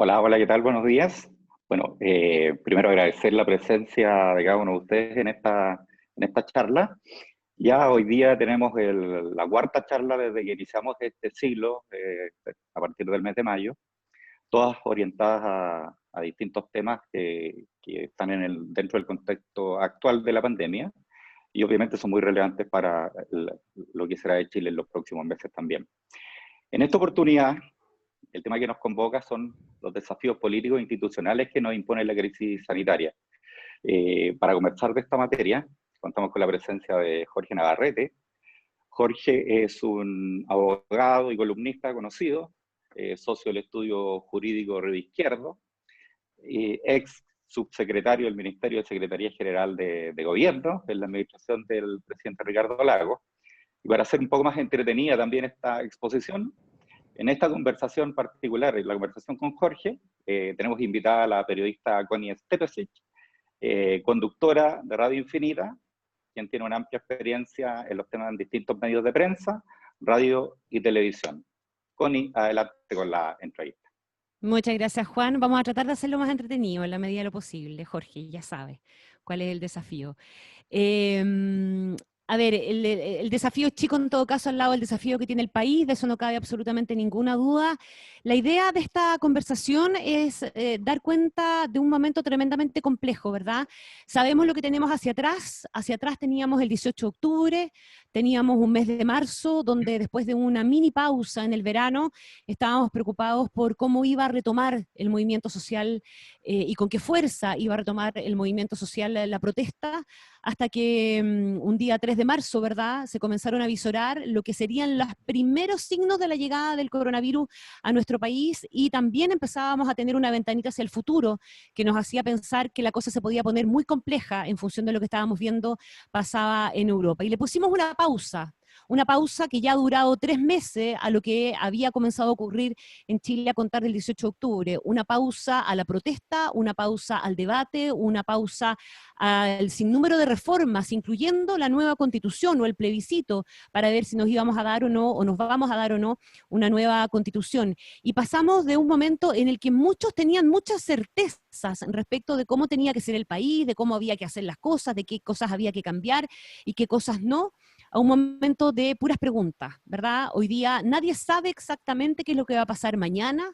Hola, hola, ¿qué tal? Buenos días. Bueno, primero agradecer la presencia de cada uno de ustedes en esta charla. Ya hoy día tenemos la cuarta charla desde que iniciamos este siglo, a partir del mes de mayo, todas orientadas a distintos temas que están dentro del contexto actual de la pandemia y obviamente son muy relevantes para lo que será de Chile en los próximos meses también. En esta oportunidad, el tema que nos convoca son los desafíos políticos e institucionales que nos impone la crisis sanitaria. Para conversar de esta materia, contamos con la presencia de Jorge Navarrete. Jorge es un abogado y columnista conocido, socio del estudio jurídico Red Izquierdo, ex subsecretario del Ministerio de Secretaría General de Gobierno, en la administración del presidente Ricardo Lagos. Y para hacer un poco más entretenida también esta exposición, en esta conversación particular, en la conversación con Jorge, tenemos invitada a la periodista Connie Stepesic, conductora de Radio Infinita, quien tiene una amplia experiencia en los temas en distintos medios de prensa, radio y televisión. Connie, adelante con la entrevista. Muchas gracias, Juan. Vamos a tratar de hacerlo más entretenido en la medida de lo posible. Jorge, ya sabe cuál es el desafío. A ver, el desafío chico en todo caso al lado del desafío que tiene el país, de eso no cabe absolutamente ninguna duda. La idea de esta conversación es dar cuenta de un momento tremendamente complejo, ¿verdad? Sabemos lo que tenemos hacia atrás teníamos el 18 de octubre, teníamos un mes de marzo, donde después de una mini pausa en el verano, estábamos preocupados por cómo iba a retomar el movimiento social y con qué fuerza iba a retomar el movimiento social la protesta, hasta que un día 3 de marzo, ¿verdad?, se comenzaron a visorar lo que serían los primeros signos de la llegada del coronavirus a nuestro país y también empezábamos a tener una ventanita hacia el futuro que nos hacía pensar que la cosa se podía poner muy compleja en función de lo que estábamos viendo pasaba en Europa. Y le pusimos una pausa que ya ha durado 3 meses a lo que había comenzado a ocurrir en Chile a contar del 18 de octubre. Una pausa a la protesta, una pausa al debate, una pausa al sinnúmero de reformas, incluyendo la nueva constitución o el plebiscito, para ver si nos íbamos a dar o no, o nos vamos a dar o no, una nueva constitución. Y pasamos de un momento en el que muchos tenían muchas certezas respecto de cómo tenía que ser el país, de cómo había que hacer las cosas, de qué cosas había que cambiar y qué cosas no, a un momento de puras preguntas, ¿verdad? Hoy día nadie sabe exactamente qué es lo que va a pasar mañana,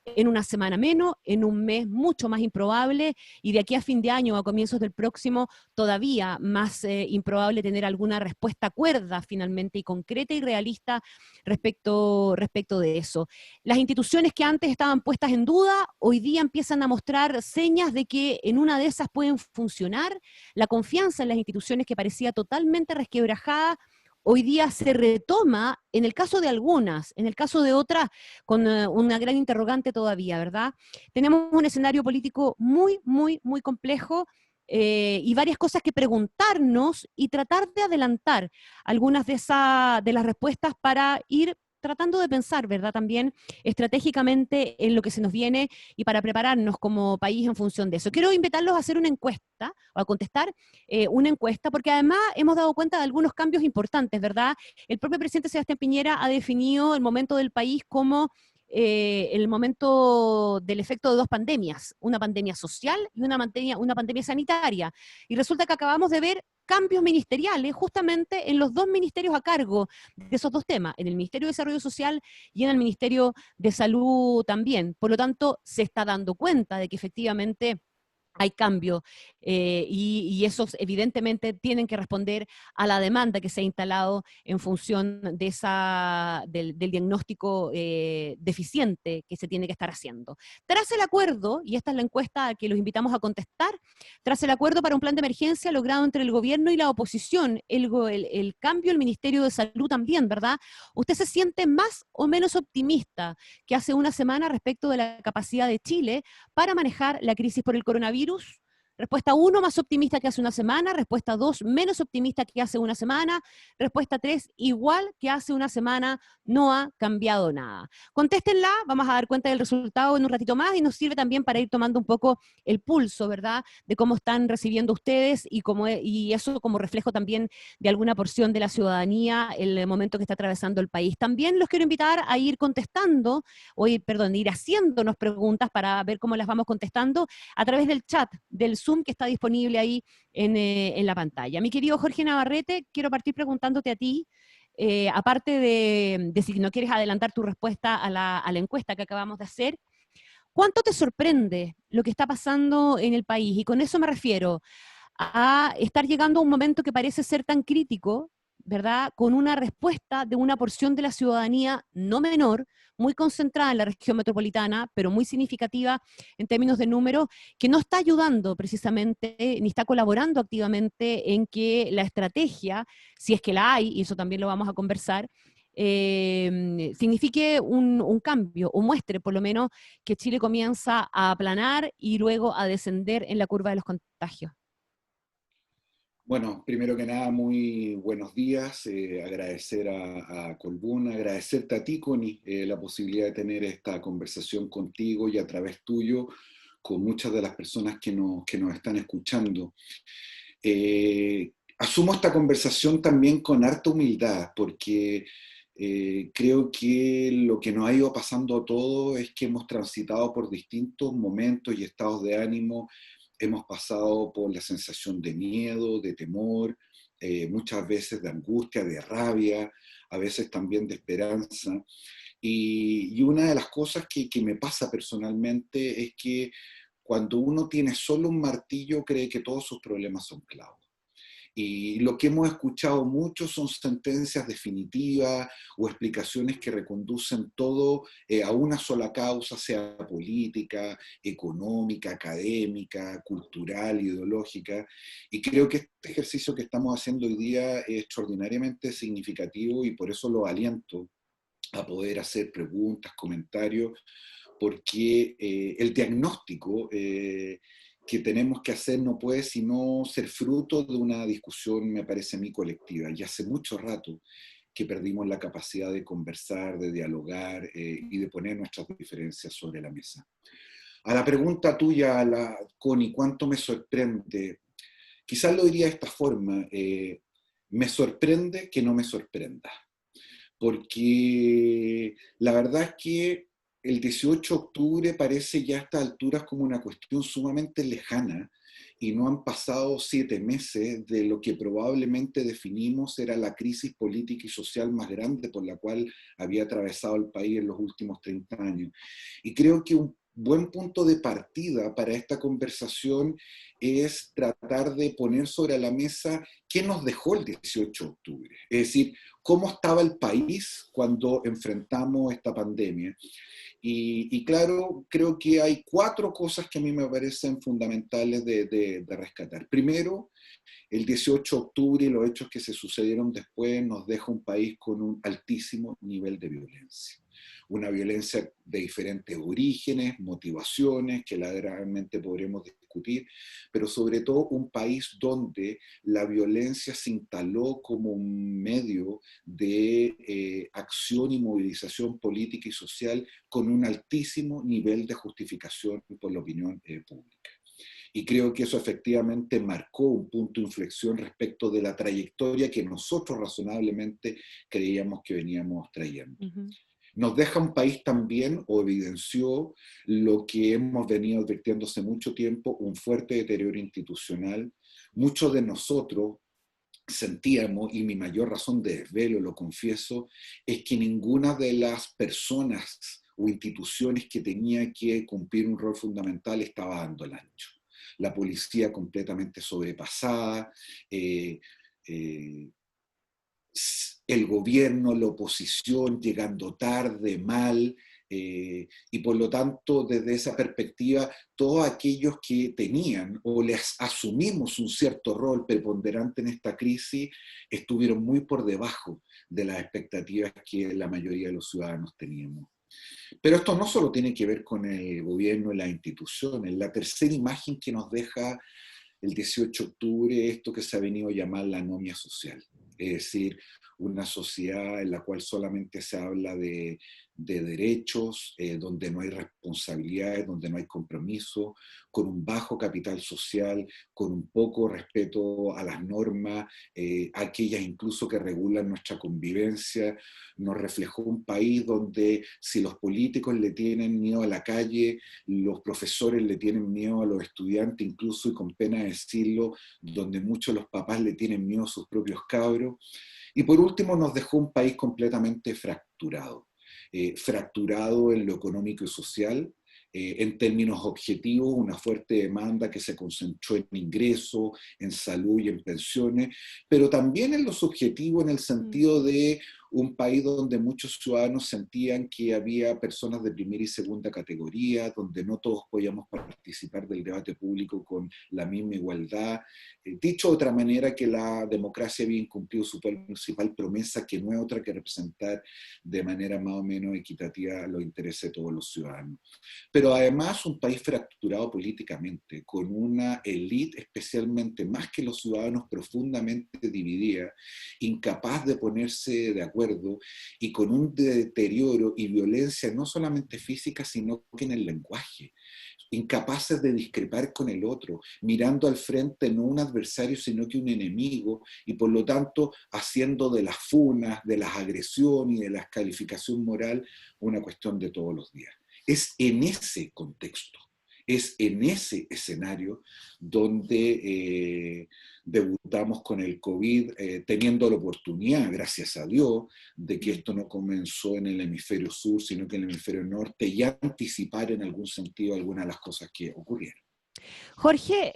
en una semana menos, en un mes mucho más improbable, y de aquí a fin de año, a comienzos del próximo, todavía más improbable tener alguna respuesta cuerda finalmente y concreta y realista respecto de eso. Las instituciones que antes estaban puestas en duda, hoy día empiezan a mostrar señas de que en una de esas pueden funcionar. La confianza en las instituciones, que parecía totalmente resquebrajada, hoy día se retoma en el caso de algunas, en el caso de otras, con una gran interrogante todavía, ¿verdad? Tenemos un escenario político muy, muy, muy complejo, y varias cosas que preguntarnos y tratar de adelantar algunas de las respuestas para ir tratando de pensar, ¿verdad? También estratégicamente en lo que se nos viene y para prepararnos como país en función de eso. Quiero invitarlos a hacer una encuesta o a contestar una encuesta, porque además hemos dado cuenta de algunos cambios importantes, ¿verdad? El propio presidente Sebastián Piñera ha definido el momento del país como el momento del efecto de dos pandemias, una pandemia social y una pandemia sanitaria. Y resulta que acabamos de ver cambios ministeriales justamente en los dos ministerios a cargo de esos dos temas, en el Ministerio de Desarrollo Social y en el Ministerio de Salud también. Por lo tanto, se está dando cuenta de que efectivamente hay cambio, y esos evidentemente tienen que responder a la demanda que se ha instalado en función de del diagnóstico deficiente que se tiene que estar haciendo. Tras el acuerdo, y esta es la encuesta a que los invitamos a contestar, tras el acuerdo para un plan de emergencia logrado entre el gobierno y la oposición, el cambio, el Ministerio de Salud también, ¿verdad? ¿Usted se siente más o menos optimista que hace una semana respecto de la capacidad de Chile para manejar la crisis por el coronavirus? Respuesta 1, más optimista que hace una semana. Respuesta 2, menos optimista que hace una semana. Respuesta 3, igual que hace una semana, no ha cambiado nada. Contéstenla, vamos a dar cuenta del resultado en un ratito más, y nos sirve también para ir tomando un poco el pulso, ¿verdad?, de cómo están recibiendo ustedes y eso como reflejo también de alguna porción de la ciudadanía el momento que está atravesando el país. También los quiero invitar a ir contestando, ir haciéndonos preguntas para ver cómo las vamos contestando a través del chat, del Zoom que está disponible ahí en la pantalla. Mi querido Jorge Navarrete, quiero partir preguntándote a ti, aparte de si no quieres adelantar tu respuesta a la encuesta que acabamos de hacer, ¿cuánto te sorprende lo que está pasando en el país? Y con eso me refiero a estar llegando a un momento que parece ser tan crítico, ¿verdad?, con una respuesta de una porción de la ciudadanía no menor, muy concentrada en la región metropolitana, pero muy significativa en términos de número, que no está ayudando precisamente, ni está colaborando activamente en que la estrategia, si es que la hay, y eso también lo vamos a conversar, signifique un cambio, o muestre por lo menos que Chile comienza a aplanar y luego a descender en la curva de los contagios. Bueno, primero que nada, muy buenos días. Agradecer a Colbún, agradecerte a ti, Connie, la posibilidad de tener esta conversación contigo y a través tuyo con muchas de las personas que nos están escuchando. Asumo esta conversación también con harta humildad, porque creo que lo que nos ha ido pasando a todos es que hemos transitado por distintos momentos y estados de ánimo. Hemos pasado por la sensación de miedo, de temor, muchas veces de angustia, de rabia, a veces también de esperanza. Y una de las cosas que me pasa personalmente es que cuando uno tiene solo un martillo, cree que todos sus problemas son clavos. Y lo que hemos escuchado mucho son sentencias definitivas o explicaciones que reconducen todo a una sola causa, sea política, económica, académica, cultural, ideológica. Y creo que este ejercicio que estamos haciendo hoy día es extraordinariamente significativo y por eso lo aliento a poder hacer preguntas, comentarios, porque el diagnóstico que tenemos que hacer no puede sino ser fruto de una discusión, me parece a mí, colectiva. Y hace mucho rato que perdimos la capacidad de conversar, de dialogar y de poner nuestras diferencias sobre la mesa. A la pregunta tuya, Connie, ¿cuánto me sorprende? Quizás lo diría de esta forma, me sorprende que no me sorprenda. Porque la verdad es que el 18 de octubre parece ya a estas alturas como una cuestión sumamente lejana y no han pasado 7 meses de lo que probablemente definimos era la crisis política y social más grande por la cual había atravesado el país en los últimos 30 años. Y creo que un buen punto de partida para esta conversación es tratar de poner sobre la mesa qué nos dejó el 18 de octubre. Es decir, cómo estaba el país cuando enfrentamos esta pandemia. Y claro, creo que hay 4 cosas que a mí me parecen fundamentales de rescatar. Primero, el 18 de octubre y los hechos que se sucedieron después nos deja un país con un altísimo nivel de violencia. Una violencia de diferentes orígenes, motivaciones, que realmente podremos discutir, pero sobre todo un país donde la violencia se instaló como un medio de acción y movilización política y social con un altísimo nivel de justificación por la opinión pública. Y creo que eso efectivamente marcó un punto de inflexión respecto de la trayectoria que nosotros razonablemente creíamos que veníamos trayendo. Nos deja un país también, o evidenció lo que hemos venido advirtiendo hace mucho tiempo, un fuerte deterioro institucional. Muchos de nosotros sentíamos, y mi mayor razón de desvelo, lo confieso, es que ninguna de las personas o instituciones que tenía que cumplir un rol fundamental estaba dando el ancho. La policía completamente sobrepasada, el gobierno, la oposición llegando tarde, mal, y por lo tanto desde esa perspectiva todos aquellos que tenían o les asumimos un cierto rol preponderante en esta crisis estuvieron muy por debajo de las expectativas que la mayoría de los ciudadanos teníamos. Pero esto no solo tiene que ver con el gobierno y las instituciones. La tercera imagen que nos deja el 18 de octubre es esto que se ha venido a llamar la anomia social. Es decir, una sociedad en la cual solamente se habla de derechos, donde no hay responsabilidades, donde no hay compromiso, con un bajo capital social, con un poco respeto a las normas, aquellas incluso que regulan nuestra convivencia. Nos reflejó un país donde si los políticos le tienen miedo a la calle, los profesores le tienen miedo a los estudiantes, incluso, y con pena decirlo, donde muchos de los papás le tienen miedo a sus propios cabros. Y por último nos dejó un país completamente fracturado. Fracturado en lo económico y social, en términos objetivos, una fuerte demanda que se concentró en ingresos, en salud y en pensiones, pero también en lo subjetivo en el sentido de un país donde muchos ciudadanos sentían que había personas de primera y segunda categoría, donde no todos podíamos participar del debate público con la misma igualdad. Dicho de otra manera, que la democracia había incumplido su principal promesa, que no es otra que representar de manera más o menos equitativa los intereses de todos los ciudadanos. Pero además un país fracturado políticamente, con una élite especialmente más que los ciudadanos profundamente dividida, incapaz de ponerse de acuerdo y con un deterioro y violencia no solamente física, sino que en el lenguaje. Incapaces de discrepar con el otro, mirando al frente no un adversario, sino que un enemigo, y por lo tanto haciendo de las funas, de las agresiones y de la calificación moral una cuestión de todos los días. Es en ese contexto, es en ese escenario donde debutamos con el COVID, teniendo la oportunidad, gracias a Dios, de que esto no comenzó en el hemisferio sur, sino que en el hemisferio norte, y anticipar en algún sentido algunas de las cosas que ocurrieron. Jorge,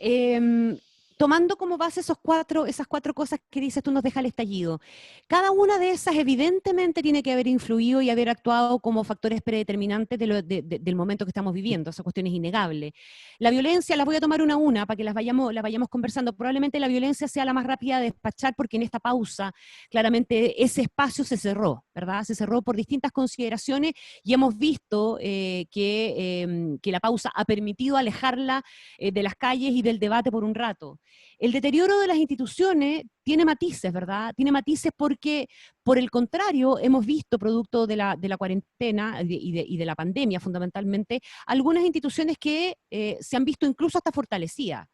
tomando como base esas 4 cosas que dices tú, nos deja el estallido. Cada una de esas evidentemente tiene que haber influido y haber actuado como factores predeterminantes del momento que estamos viviendo. Esa cuestión es innegable. La violencia, las voy a tomar una a una para que las vayamos conversando. Probablemente la violencia sea la más rápida de despachar porque en esta pausa claramente ese espacio se cerró, ¿verdad? Se cerró por distintas consideraciones y hemos visto que la pausa ha permitido alejarla de las calles y del debate por un rato. El deterioro de las instituciones tiene matices, ¿verdad? Tiene matices porque, por el contrario, hemos visto, producto de la cuarentena y de la pandemia fundamentalmente, algunas instituciones que se han visto incluso hasta fortalecidas.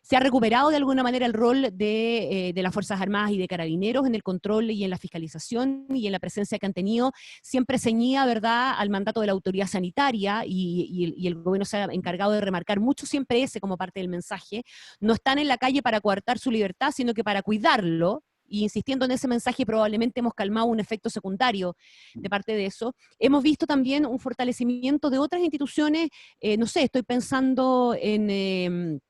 Se ha recuperado de alguna manera el rol de las Fuerzas Armadas y de Carabineros en el control y en la fiscalización y en la presencia que han tenido, siempre ceñida, ¿verdad?, al mandato de la autoridad sanitaria, y el gobierno se ha encargado de remarcar mucho siempre ese como parte del mensaje. No están en la calle para coartar su libertad, sino que para cuidarlo, y insistiendo en ese mensaje probablemente hemos calmado un efecto secundario de parte de eso. Hemos visto también un fortalecimiento de otras instituciones, no sé, estoy pensando en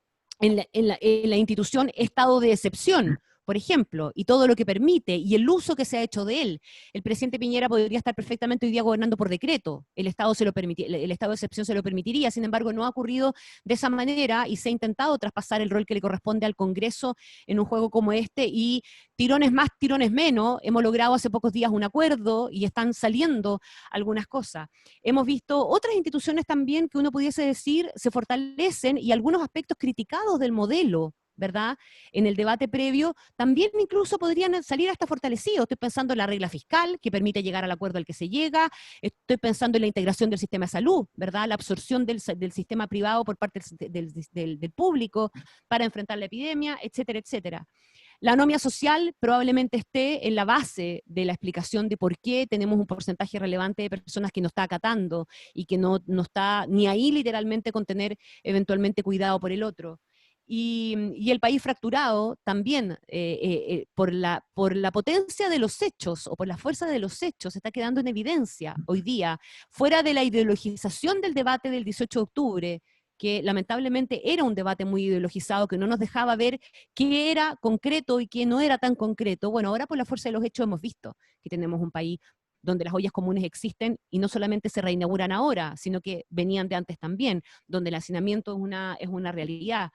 la institución estado de excepción, por ejemplo, y todo lo que permite, y el uso que se ha hecho de él. El presidente Piñera podría estar perfectamente hoy día gobernando por decreto, el estado de excepción se lo permitiría, sin embargo no ha ocurrido de esa manera, y se ha intentado traspasar el rol que le corresponde al Congreso en un juego como este, y tirones más, tirones menos, hemos logrado hace pocos días un acuerdo, y están saliendo algunas cosas. Hemos visto otras instituciones también que uno pudiese decir se fortalecen, y algunos aspectos criticados del modelo, ¿verdad?, en el debate previo, también incluso podrían salir hasta fortalecidos. Estoy pensando en la regla fiscal, que permite llegar al acuerdo al que se llega, estoy pensando en la integración del sistema de salud, ¿verdad?, la absorción del sistema privado por parte del público para enfrentar la epidemia, etcétera, etcétera. La anomia social probablemente esté en la base de la explicación de por qué tenemos un porcentaje relevante de personas que no está acatando y que no está ni ahí literalmente con tener eventualmente cuidado por el otro. Y el país fracturado también, por la potencia de los hechos o por la fuerza de los hechos, está quedando en evidencia hoy día, fuera de la ideologización del debate del 18 de octubre, que lamentablemente era un debate muy ideologizado, que no nos dejaba ver qué era concreto y qué no era tan concreto. Bueno, ahora por la fuerza de los hechos hemos visto que tenemos un país donde las ollas comunes existen y no solamente se reinauguran ahora, sino que venían de antes también, donde el hacinamiento es una realidad.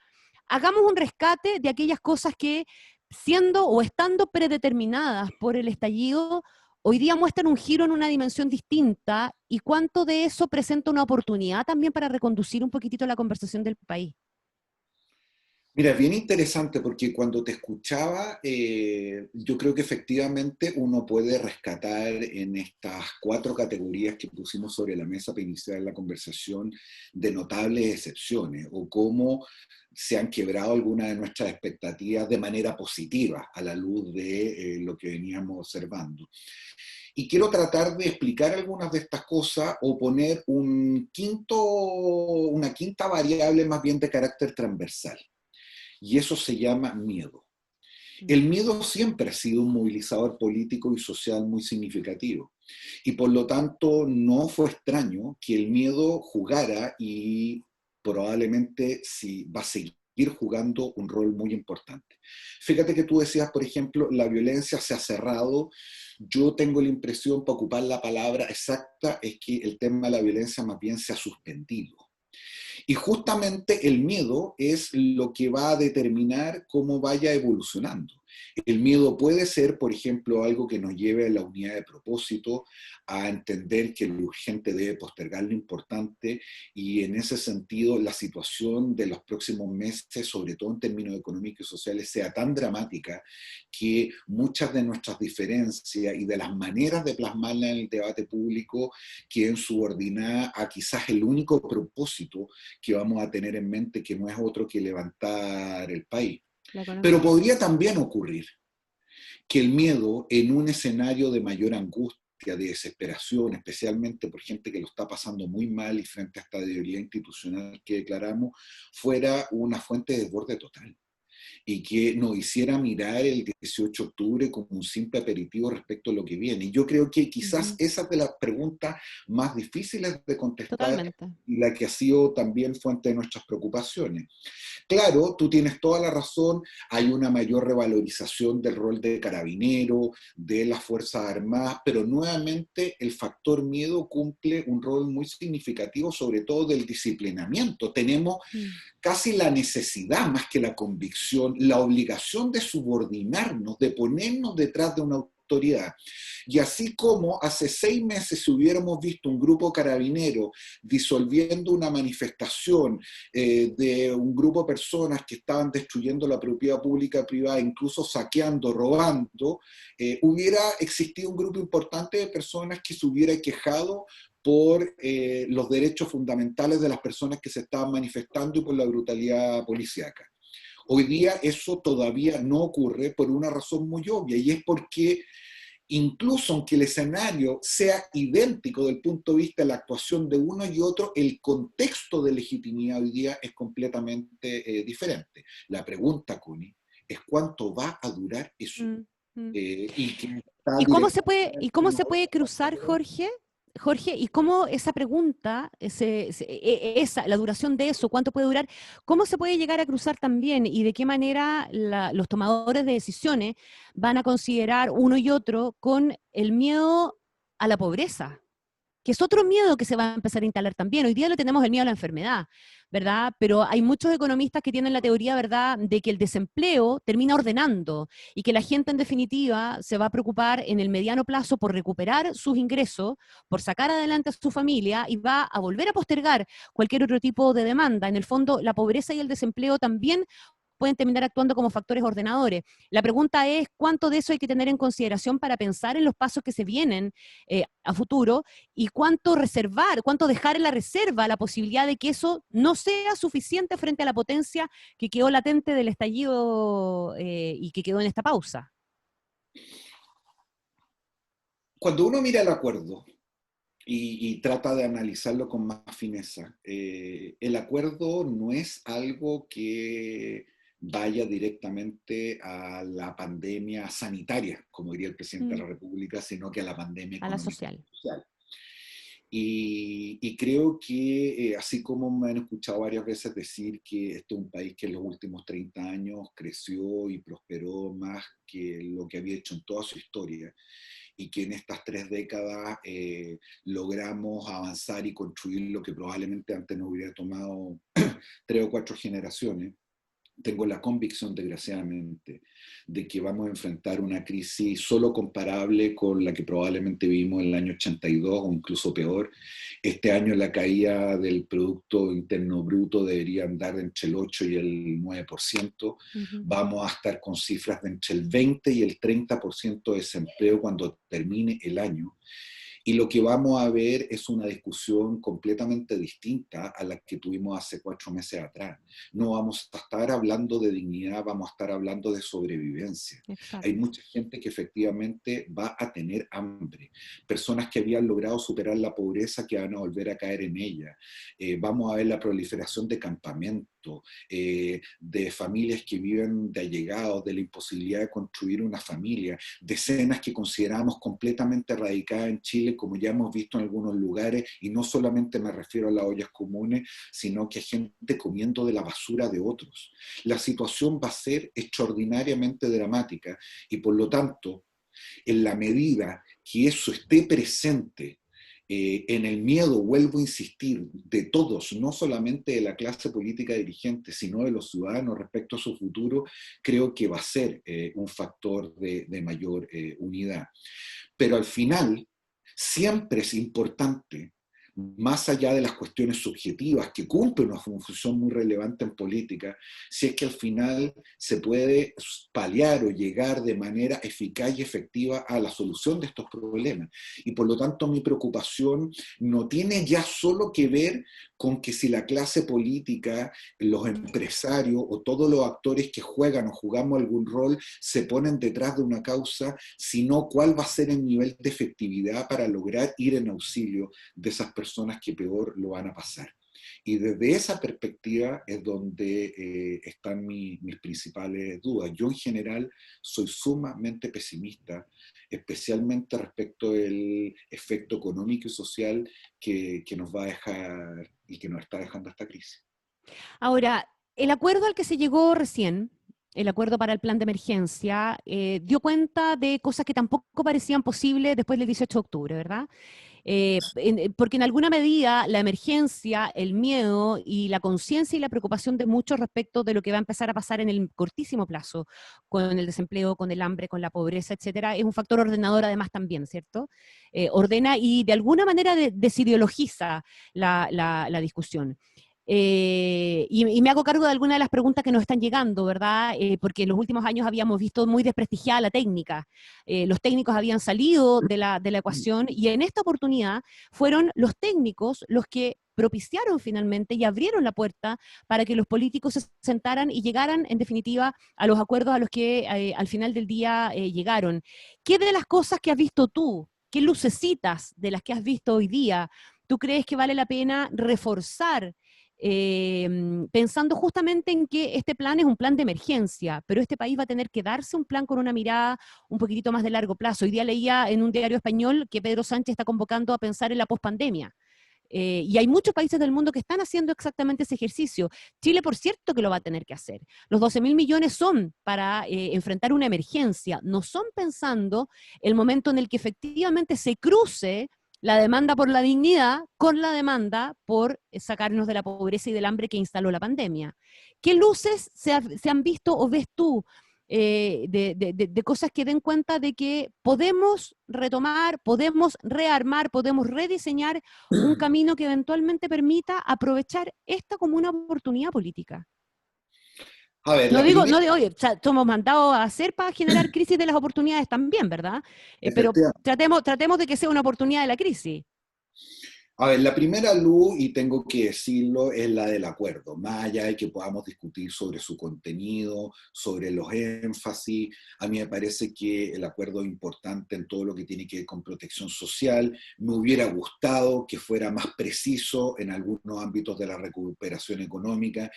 Hagamos un rescate de aquellas cosas que, siendo o estando predeterminadas por el estallido, hoy día muestran un giro en una dimensión distinta, y cuánto de eso presenta una oportunidad también para reconducir un poquitito la conversación del país. Mira, es bien interesante porque cuando te escuchaba, yo creo que efectivamente uno puede rescatar en estas 4 categorías que pusimos sobre la mesa para iniciar la conversación de notables excepciones, o cómo se han quebrado algunas de nuestras expectativas de manera positiva a la luz de lo que veníamos observando. Y quiero tratar de explicar algunas de estas cosas o poner una quinta variable más bien de carácter transversal. Y eso se llama miedo. El miedo siempre ha sido un movilizador político y social muy significativo. Y por lo tanto no fue extraño que el miedo jugara, y probablemente va a seguir jugando un rol muy importante. Fíjate que tú decías, por ejemplo, la violencia se ha cerrado. Yo tengo la impresión, para ocupar la palabra exacta, es que el tema de la violencia más bien se ha suspendido. Y justamente el miedo es lo que va a determinar cómo vaya evolucionando. El miedo puede ser, por ejemplo, algo que nos lleve a la unidad de propósito, a entender que lo urgente debe postergar lo importante, y en ese sentido la situación de los próximos meses, sobre todo en términos económicos y sociales, sea tan dramática que muchas de nuestras diferencias y de las maneras de plasmarla en el debate público queden subordinadas a quizás el único propósito que vamos a tener en mente, que no es otro que levantar el país. Pero podría también ocurrir que el miedo, en un escenario de mayor angustia, de desesperación, especialmente por gente que lo está pasando muy mal y frente a esta debilidad institucional que declaramos, fuera una fuente de desborde total, y que nos hiciera mirar el 18 de octubre como un simple aperitivo respecto a lo que viene. Y yo creo que quizás esa es de las preguntas más difíciles de contestar. Totalmente. Y la que ha sido también fuente de nuestras preocupaciones. Claro, tú tienes toda la razón, hay una mayor revalorización del rol de carabinero, de las Fuerzas Armadas, pero nuevamente el factor miedo cumple un rol muy significativo, sobre todo del disciplinamiento. Tenemos casi la necesidad, más que la convicción, la obligación de subordinarnos, de ponernos detrás de una autoridad. Y así como hace 6 meses si hubiéramos visto un grupo carabinero disolviendo una manifestación de un grupo de personas que estaban destruyendo la propiedad pública y privada, incluso saqueando, robando, hubiera existido un grupo importante de personas que se hubiera quejado por los derechos fundamentales de las personas que se estaban manifestando y por la brutalidad policíaca. Hoy día eso todavía no ocurre por una razón muy obvia, y es porque incluso aunque el escenario sea idéntico del punto de vista de la actuación de uno y otro, el contexto de legitimidad hoy día es completamente diferente. La pregunta, Connie, es cuánto va a durar eso. Mm, mm. Y que está ¿Y directamente cómo en se puede cruzar, Jorge? Jorge, ¿y cómo esa pregunta, la duración de eso, cuánto puede durar, cómo se puede llegar a cruzar también y de qué manera los tomadores de decisiones van a considerar uno y otro con el miedo a la pobreza? Que es otro miedo que se va a empezar a instalar también. Hoy día le tenemos el miedo a la enfermedad, ¿verdad? Pero hay muchos economistas que tienen la teoría, ¿verdad?, de que el desempleo termina ordenando y que la gente en definitiva se va a preocupar en el mediano plazo por recuperar sus ingresos, por sacar adelante a su familia y va a volver a postergar cualquier otro tipo de demanda. En el fondo, la pobreza y el desempleo también pueden terminar actuando como factores ordenadores. La pregunta es cuánto de eso hay que tener en consideración para pensar en los pasos que se vienen a futuro y cuánto reservar, cuánto dejar en la reserva la posibilidad de que eso no sea suficiente frente a la potencia que quedó latente del estallido y que quedó en esta pausa. Cuando uno mira el acuerdo y trata de analizarlo con más fineza, el acuerdo no es algo que vaya directamente a la pandemia sanitaria, como diría el presidente de la República, sino que a la pandemia A la económica social. y social. Y creo que, así como me han escuchado varias veces decir que este es un país que en los últimos 30 años creció y prosperó más que lo que había hecho en toda su historia, y que en estas 3 décadas logramos avanzar y construir lo que probablemente antes nos hubiera tomado 3 o 4 generaciones. Tengo la convicción, desgraciadamente, de que vamos a enfrentar una crisis solo comparable con la que probablemente vivimos en el año 82 o incluso peor. Este año la caída del Producto Interno Bruto debería andar entre el 8 y el 9%. Vamos a estar con cifras de entre el 20 y el 30% de desempleo cuando termine el año. Y lo que vamos a ver es una discusión completamente distinta a la que tuvimos hace 4 meses atrás. No vamos a estar hablando de dignidad, vamos a estar hablando de sobrevivencia. Exacto. Hay mucha gente que efectivamente va a tener hambre. Personas que habían logrado superar la pobreza que van a volver a caer en ella. Vamos a ver la proliferación de campamentos, de familias que viven de allegados, de la imposibilidad de construir una familia, de escenas que consideramos completamente radicadas en Chile, como ya hemos visto en algunos lugares, y no solamente me refiero a las ollas comunes, sino que hay gente comiendo de la basura de otros. La situación va a ser extraordinariamente dramática y por lo tanto, en la medida que eso esté presente en el miedo, vuelvo a insistir, de todos, no solamente de la clase política dirigente, sino de los ciudadanos respecto a su futuro, creo que va a ser un factor de mayor unidad. Pero al final, siempre es importante, más allá de las cuestiones subjetivas, que cumplen una función muy relevante en política, si es que al final se puede paliar o llegar de manera eficaz y efectiva a la solución de estos problemas. Y por lo tanto mi preocupación no tiene ya solo que ver con que si la clase política, los empresarios o todos los actores que juegan o jugamos algún rol se ponen detrás de una causa, sino cuál va a ser el nivel de efectividad para lograr ir en auxilio de esas personas que peor lo van a pasar. Y desde esa perspectiva es donde están mis principales dudas. Yo en general soy sumamente pesimista, especialmente respecto del efecto económico y social que nos va a dejar y que nos está dejando esta crisis. Ahora, el acuerdo al que se llegó recién, el acuerdo para el plan de emergencia, dio cuenta de cosas que tampoco parecían posibles después del 18 de octubre, ¿verdad? Porque en alguna medida la emergencia, el miedo y la conciencia y la preocupación de muchos respecto de lo que va a empezar a pasar en el cortísimo plazo con el desempleo, con el hambre, con la pobreza, etcétera, es un factor ordenador además también, ¿cierto? Ordena y de alguna manera desideologiza la discusión. Y me hago cargo de algunas de las preguntas que nos están llegando, ¿verdad? Porque en los últimos años habíamos visto muy desprestigiada la técnica. Los técnicos habían salido de la ecuación y en esta oportunidad fueron los técnicos los que propiciaron finalmente y abrieron la puerta para que los políticos se sentaran y llegaran, en definitiva, a los acuerdos a los que al final del día llegaron. ¿Qué de las cosas que has visto tú, qué lucecitas de las que has visto hoy día, tú crees que vale la pena reforzar? Pensando justamente en que este plan es un plan de emergencia, pero este país va a tener que darse un plan con una mirada un poquitito más de largo plazo. Hoy día leía en un diario español que Pedro Sánchez está convocando a pensar en la pospandemia. Y hay muchos países del mundo que están haciendo exactamente ese ejercicio. Chile, por cierto, que lo va a tener que hacer. Los 12.000 millones son para enfrentar una emergencia, no son pensando el momento en el que efectivamente se cruce la demanda por la dignidad con la demanda por sacarnos de la pobreza y del hambre que instaló la pandemia. ¿Qué luces se han visto o ves tú de cosas que den cuenta de que podemos retomar, podemos rearmar, podemos rediseñar un camino que eventualmente permita aprovechar esta como una oportunidad política? A ver, No la digo, primera, no digo, oye, o sea, somos mandados a hacer para generar crisis de las oportunidades también, ¿verdad? Pero efectivamente. tratemos de que sea una oportunidad de la crisis. A ver, la primera luz, y tengo que decirlo, es la del acuerdo. Más allá de que podamos discutir sobre su contenido, sobre los énfasis, a mí me parece que el acuerdo es importante en todo lo que tiene que ver con protección social. Me hubiera gustado que fuera más preciso en algunos ámbitos de la recuperación económica,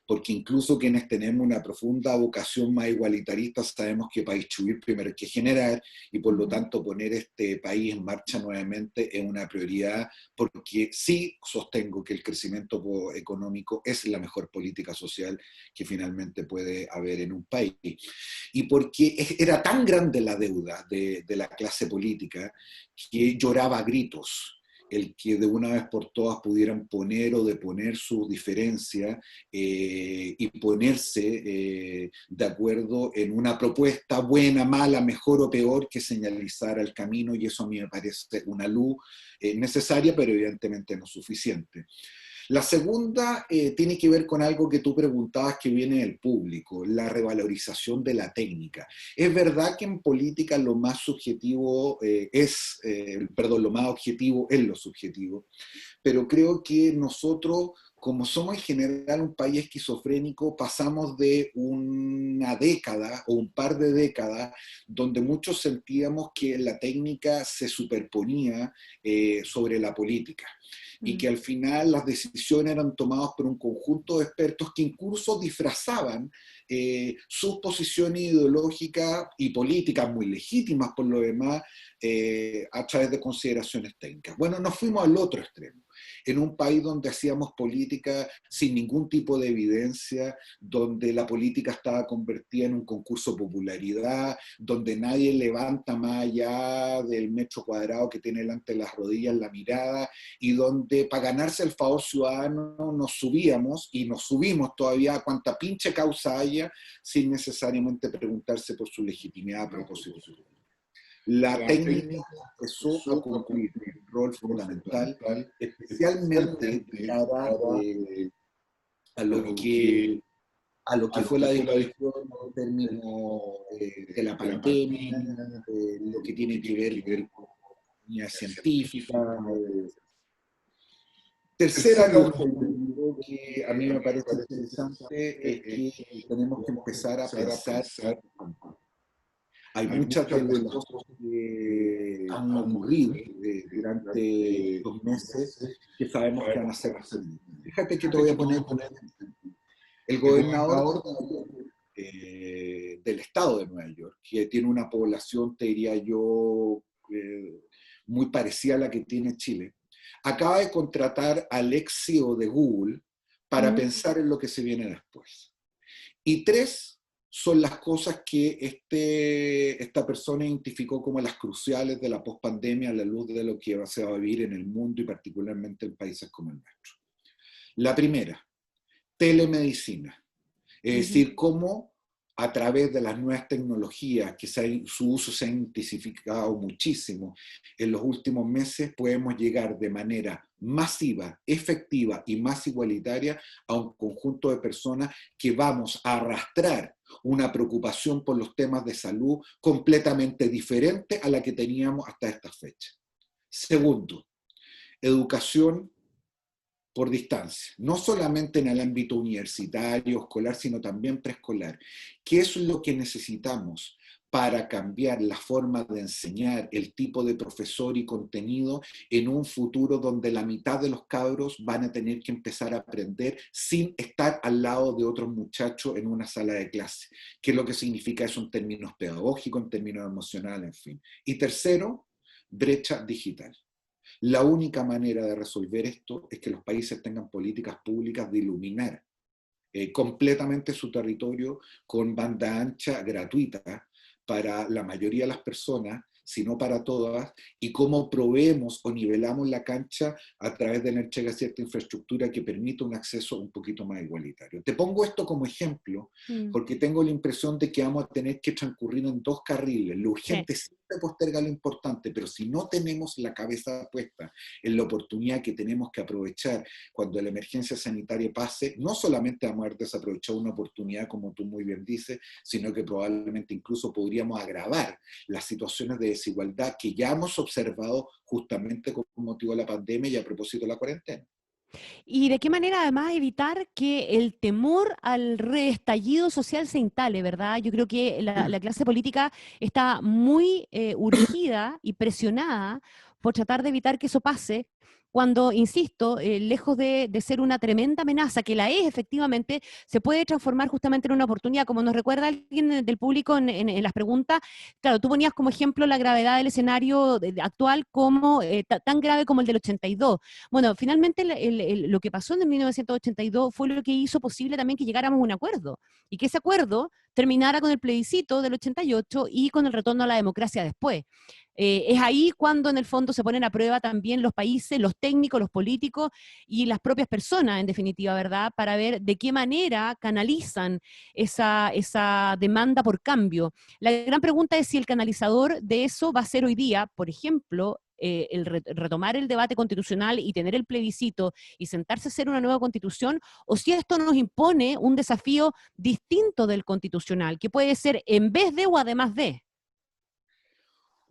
porque incluso quienes tenemos una profunda vocación más igualitarista sabemos que para distribuir primero hay que generar, y por lo tanto poner este país en marcha nuevamente es una prioridad, porque sí sostengo que el crecimiento económico es la mejor política social que finalmente puede haber en un país. Y porque era tan grande la deuda de la clase política que lloraba a gritos el que de una vez por todas pudieran poner o deponer sus diferencias y ponerse de acuerdo en una propuesta buena, mala, mejor o peor que señalizara el camino, y eso a mí me parece una luz necesaria, pero evidentemente no suficiente. La segunda tiene que ver con algo que tú preguntabas que viene del público, la revalorización de la técnica. Es verdad que en política lo más subjetivo perdón, lo más objetivo es lo subjetivo, pero creo que nosotros, como somos en general un país esquizofrénico, pasamos de una década o un par de décadas donde muchos sentíamos que la técnica se superponía sobre la política y que al final las decisiones eran tomadas por un conjunto de expertos que incluso disfrazaban sus posiciones ideológicas y políticas, muy legítimas por lo demás, a través de consideraciones técnicas. Bueno, nos fuimos al otro extremo, en un país donde hacíamos política sin ningún tipo de evidencia, donde la política estaba convertida en un concurso de popularidad, donde nadie levanta más allá del metro cuadrado que tiene delante de las rodillas la mirada, y donde para ganarse el favor ciudadano nos subíamos y nos subimos todavía a cuanta pinche causa haya, sin necesariamente preguntarse por su legitimidad a propósito. La técnica empezó a cumplir un rol fundamental, especialmente de cara a lo que fue la discusión en términos de la pandemia, lo que tiene que ver con la economía científica. Tercera luz que a mí me parece interesante es que tenemos que empezar a pensar. Hay muchas de las cosas que han ocurrido durante estos meses que sabemos que van a ser recientes. Fíjate que te voy a poner el gobernador del estado de Nueva York, que tiene una población, te diría yo, muy parecida a la que tiene Chile, acaba de contratar al ex CEO de Google para pensar en lo que se viene después. Y tres son las cosas que esta persona identificó como las cruciales de la pospandemia a la luz de lo que se va a vivir en el mundo y particularmente en países como el nuestro. La primera, telemedicina. Es decir, cómo a través de las nuevas tecnologías, que su uso se ha intensificado muchísimo en los últimos meses, podemos llegar de manera masiva, efectiva y más igualitaria a un conjunto de personas que vamos a arrastrar una preocupación por los temas de salud completamente diferente a la que teníamos hasta esta fecha. Segundo, educación por distancia, no solamente en el ámbito universitario, escolar, sino también preescolar. ¿Qué es lo que necesitamos para cambiar la forma de enseñar, el tipo de profesor y contenido en un futuro donde la mitad de los cabros van a tener que empezar a aprender sin estar al lado de otros muchachos en una sala de clase? ¿Qué es lo que significa eso en términos pedagógicos, en términos emocionales, en fin? Y tercero, brecha digital. La única manera de resolver esto es que los países tengan políticas públicas de iluminar completamente su territorio con banda ancha gratuita para la mayoría de las personas, si no para todas, y cómo proveemos o nivelamos la cancha a través de la entrega de cierta infraestructura que permita un acceso un poquito más igualitario. Te pongo esto como ejemplo, porque tengo la impresión de que vamos a tener que transcurrir en dos carriles. Lo urgente siempre posterga lo importante, pero si no tenemos la cabeza puesta en la oportunidad que tenemos que aprovechar cuando la emergencia sanitaria pase, no solamente vamos a haber desaprovechado una oportunidad, como tú muy bien dices, sino que probablemente incluso podríamos agravar las situaciones de desigualdad que ya hemos observado justamente con motivo de la pandemia y a propósito de la cuarentena. ¿Y de qué manera además evitar que el temor al reestallido social se instale, verdad? Yo creo que la clase política está muy urgida y presionada por tratar de evitar que eso pase, cuando, insisto, lejos de ser una tremenda amenaza, que la es efectivamente, se puede transformar justamente en una oportunidad. Como nos recuerda alguien del público en las preguntas, claro, tú ponías como ejemplo la gravedad del escenario actual como tan grave como el del 82. Bueno, finalmente lo que pasó en el 1982 fue lo que hizo posible también que llegáramos a un acuerdo, y que ese acuerdo terminara con el plebiscito del 88 y con el retorno a la democracia después. Es ahí cuando en el fondo se ponen a prueba también los países, los técnicos, los políticos y las propias personas, en definitiva, ¿verdad? Para ver de qué manera canalizan esa demanda por cambio. La gran pregunta es si el canalizador de eso va a ser hoy día, por ejemplo, retomar el debate constitucional y tener el plebiscito y sentarse a hacer una nueva constitución, o si esto nos impone un desafío distinto del constitucional, que puede ser en vez de o además de.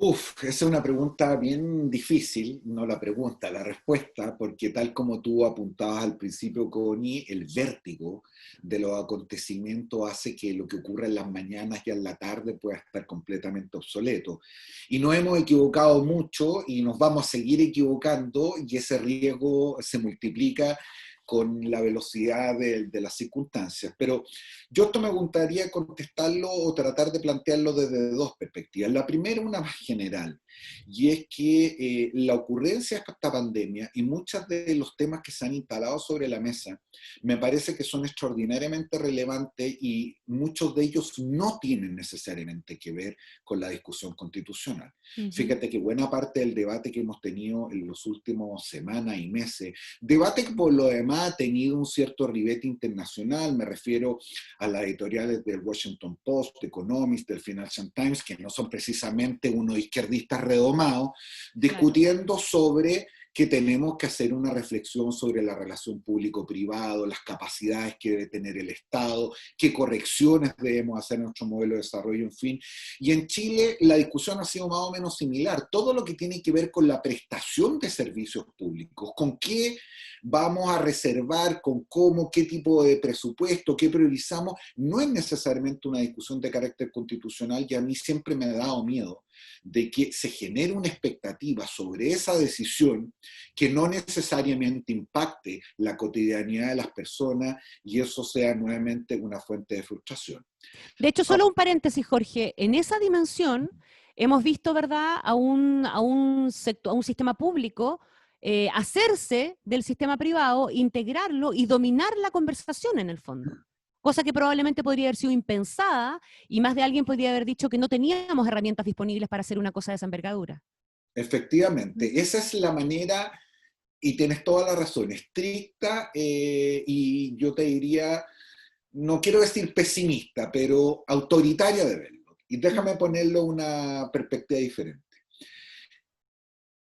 Esa es una pregunta bien difícil, no la pregunta, la respuesta, porque tal como tú apuntabas al principio, Connie, el vértigo de los acontecimientos hace que lo que ocurre en las mañanas y en la tarde pueda estar completamente obsoleto. Y nos hemos equivocado mucho y nos vamos a seguir equivocando, y ese riesgo se multiplica con la velocidad de las circunstancias. Pero yo esto me gustaría contestarlo o tratar de plantearlo desde dos perspectivas. La primera, una más general, y es que la ocurrencia de esta pandemia y muchos de los temas que se han instalado sobre la mesa me parece que son extraordinariamente relevantes, y muchos de ellos no tienen necesariamente que ver con la discusión constitucional. Fíjate que buena parte del debate que hemos tenido en los últimos semanas y meses, debate que por lo demás ha tenido un cierto ribete internacional, me refiero a las editoriales del Washington Post, de Economist, del Financial Times, que no son precisamente unos izquierdistas redomados, discutiendo sobre que tenemos que hacer una reflexión sobre la relación público-privado, las capacidades que debe tener el Estado, qué correcciones debemos hacer en nuestro modelo de desarrollo, en fin. Y en Chile la discusión ha sido más o menos similar. Todo lo que tiene que ver con la prestación de servicios públicos, con qué vamos a reservar, con cómo, qué tipo de presupuesto, qué priorizamos, no es necesariamente una discusión de carácter constitucional, y a mí siempre me ha dado miedo de que se genere una expectativa sobre esa decisión que no necesariamente impacte la cotidianidad de las personas, y eso sea nuevamente una fuente de frustración. De hecho, solo un paréntesis, Jorge, en esa dimensión hemos visto, ¿verdad?, a un sistema público hacerse del sistema privado, integrarlo y dominar la conversación en el fondo. Cosa que probablemente podría haber sido impensada, y más de alguien podría haber dicho que no teníamos herramientas disponibles para hacer una cosa de esa envergadura. Efectivamente, esa es la manera, y tienes toda la razón, estricta, y yo te diría no quiero decir pesimista, pero autoritaria de verlo. Y déjame ponerlo en una perspectiva diferente.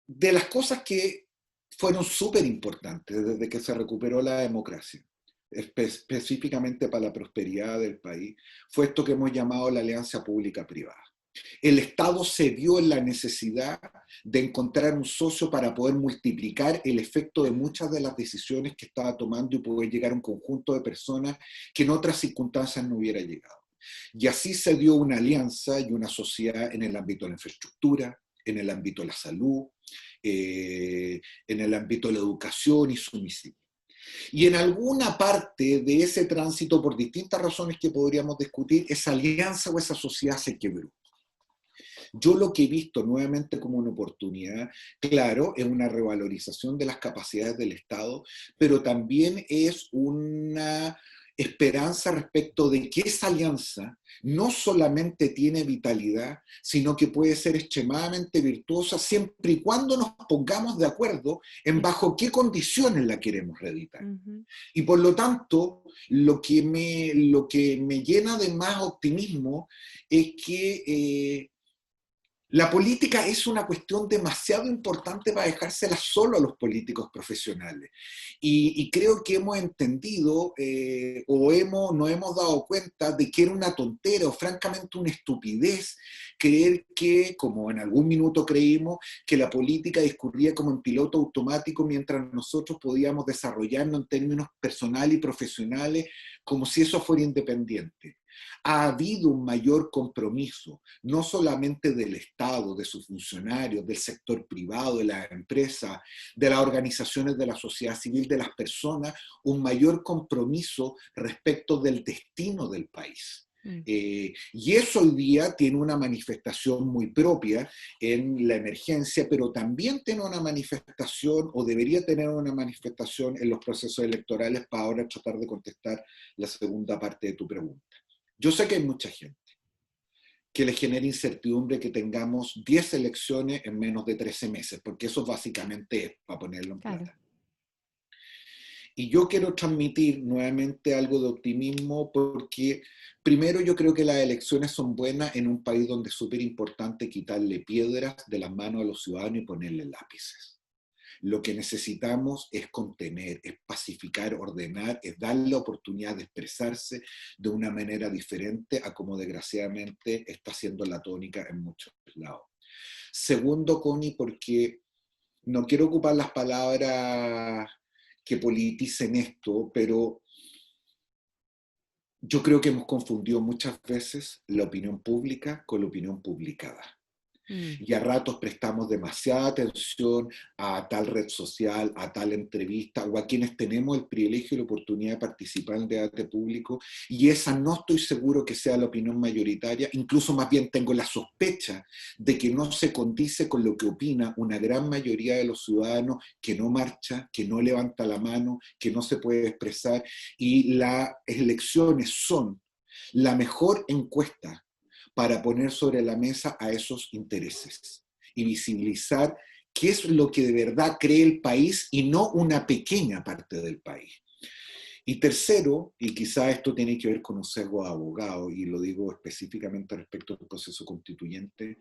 De las cosas que fueron súper importantes desde que se recuperó la democracia, específicamente para la prosperidad del país, fue esto que hemos llamado la alianza pública-privada. El Estado se vio en la necesidad de encontrar un socio para poder multiplicar el efecto de muchas de las decisiones que estaba tomando y poder llegar a un conjunto de personas que en otras circunstancias no hubiera llegado. Y así se dio una alianza y una sociedad en el ámbito de la infraestructura, en el ámbito de la salud, en el ámbito de la educación y su misión. Y en alguna parte de ese tránsito, por distintas razones que podríamos discutir, esa alianza o esa sociedad se quebró. Yo lo que he visto nuevamente como una oportunidad, claro, es una revalorización de las capacidades del Estado, pero también es una esperanza respecto de que esa alianza no solamente tiene vitalidad, sino que puede ser extremadamente virtuosa siempre y cuando nos pongamos de acuerdo en bajo qué condiciones la queremos reeditar. Y por lo tanto, lo que me llena de más optimismo es que la política es una cuestión demasiado importante para dejársela solo a los políticos profesionales. Y creo que hemos entendido nos hemos dado cuenta de que era una tontera o francamente una estupidez creer que, como en algún minuto creímos, que la política discurría como en piloto automático mientras nosotros podíamos desarrollarnos en términos personales y profesionales como si eso fuera independiente. Ha habido un mayor compromiso, no solamente del Estado, de sus funcionarios, del sector privado, de las empresas, de las organizaciones de la sociedad civil, de las personas, un mayor compromiso respecto del destino del país. Y eso hoy día tiene una manifestación muy propia en la emergencia, pero también tiene una manifestación, o debería tener una manifestación en los procesos electorales, para ahora tratar de contestar la segunda parte de tu pregunta. Yo sé que hay mucha gente que le genera incertidumbre que tengamos 10 elecciones en menos de 13 meses, porque eso básicamente es, para ponerlo en plata. Y yo quiero transmitir nuevamente algo de optimismo porque, primero, yo creo que las elecciones son buenas en un país donde es súper importante quitarle piedras de las manos a los ciudadanos y ponerle lápices. Lo que necesitamos es contener, es pacificar, ordenar, es darle la oportunidad de expresarse de una manera diferente a como desgraciadamente está siendo la tónica en muchos lados. Segundo, Connie, porque no quiero ocupar las palabras que politicen esto, pero yo creo que hemos confundido muchas veces la opinión pública con la opinión publicada. Y a ratos prestamos demasiada atención a tal red social, a tal entrevista, o a quienes tenemos el privilegio y la oportunidad de participar en el debate público, y esa no estoy seguro que sea la opinión mayoritaria, incluso más bien tengo la sospecha de que no se condice con lo que opina una gran mayoría de los ciudadanos que no marcha, que no levanta la mano, que no se puede expresar, y las elecciones son la mejor encuesta para poner sobre la mesa a esos intereses y visibilizar qué es lo que de verdad cree el país y no una pequeña parte del país. Y tercero, y quizá esto tiene que ver con un sesgo de abogado, y lo digo específicamente respecto al proceso constituyente,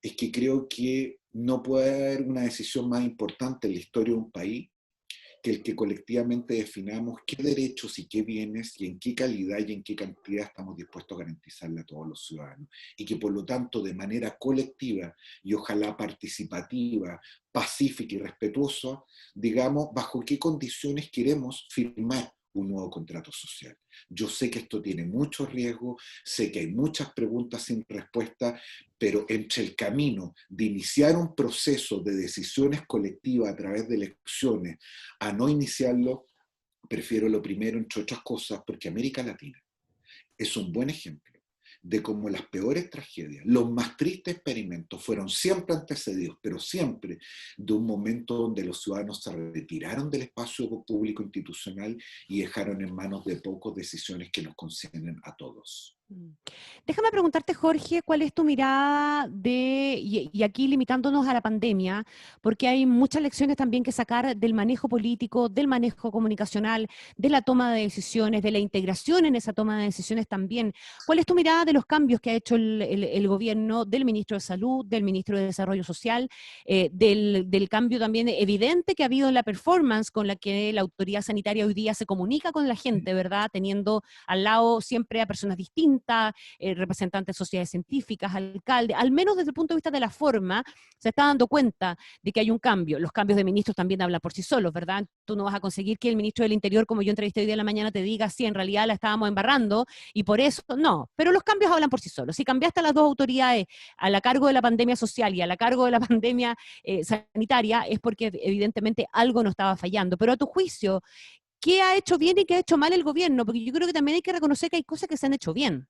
es que creo que no puede haber una decisión más importante en la historia de un país que el que colectivamente definamos qué derechos y qué bienes y en qué calidad y en qué cantidad estamos dispuestos a garantizarle a todos los ciudadanos. Y que por lo tanto de manera colectiva y ojalá participativa, pacífica y respetuosa, digamos bajo qué condiciones queremos firmar un nuevo contrato social. Yo sé que esto tiene muchos riesgos, sé que hay muchas preguntas sin respuesta, pero entre el camino de iniciar un proceso de decisiones colectivas a través de elecciones a no iniciarlo, prefiero lo primero, entre otras cosas, porque América Latina es un buen ejemplo de cómo las peores tragedias, los más tristes experimentos fueron siempre antecedidos, pero siempre de un momento donde los ciudadanos se retiraron del espacio público institucional y dejaron en manos de pocos decisiones que nos conciernen a todos. Mm. Déjame preguntarte, Jorge, ¿cuál es tu mirada y aquí limitándonos a la pandemia, porque hay muchas lecciones también que sacar del manejo político, del manejo comunicacional, de la toma de decisiones, de la integración en esa toma de decisiones también? ¿Cuál es tu mirada de los cambios que ha hecho el gobierno, del ministro de Salud, del ministro de Desarrollo Social, del cambio también evidente que ha habido en la performance con la que la autoridad sanitaria hoy día se comunica con la gente, ¿verdad? Teniendo al lado siempre a personas distintas, representantes de sociedades científicas, alcaldes, al menos desde el punto de vista de la forma, se está dando cuenta de que hay un cambio. Los cambios de ministros también hablan por sí solos, ¿verdad? Tú no vas a conseguir que el ministro del Interior, como yo entrevisté hoy día en la mañana, te diga si en realidad la estábamos embarrando y por eso no. Pero los cambios hablan por sí solos. Si cambiaste a las dos autoridades a la cargo de la pandemia social y a la cargo de la pandemia sanitaria, es porque evidentemente algo no estaba fallando. Pero a tu juicio, ¿qué ha hecho bien y qué ha hecho mal el gobierno? Porque yo creo que también hay que reconocer que hay cosas que se han hecho bien.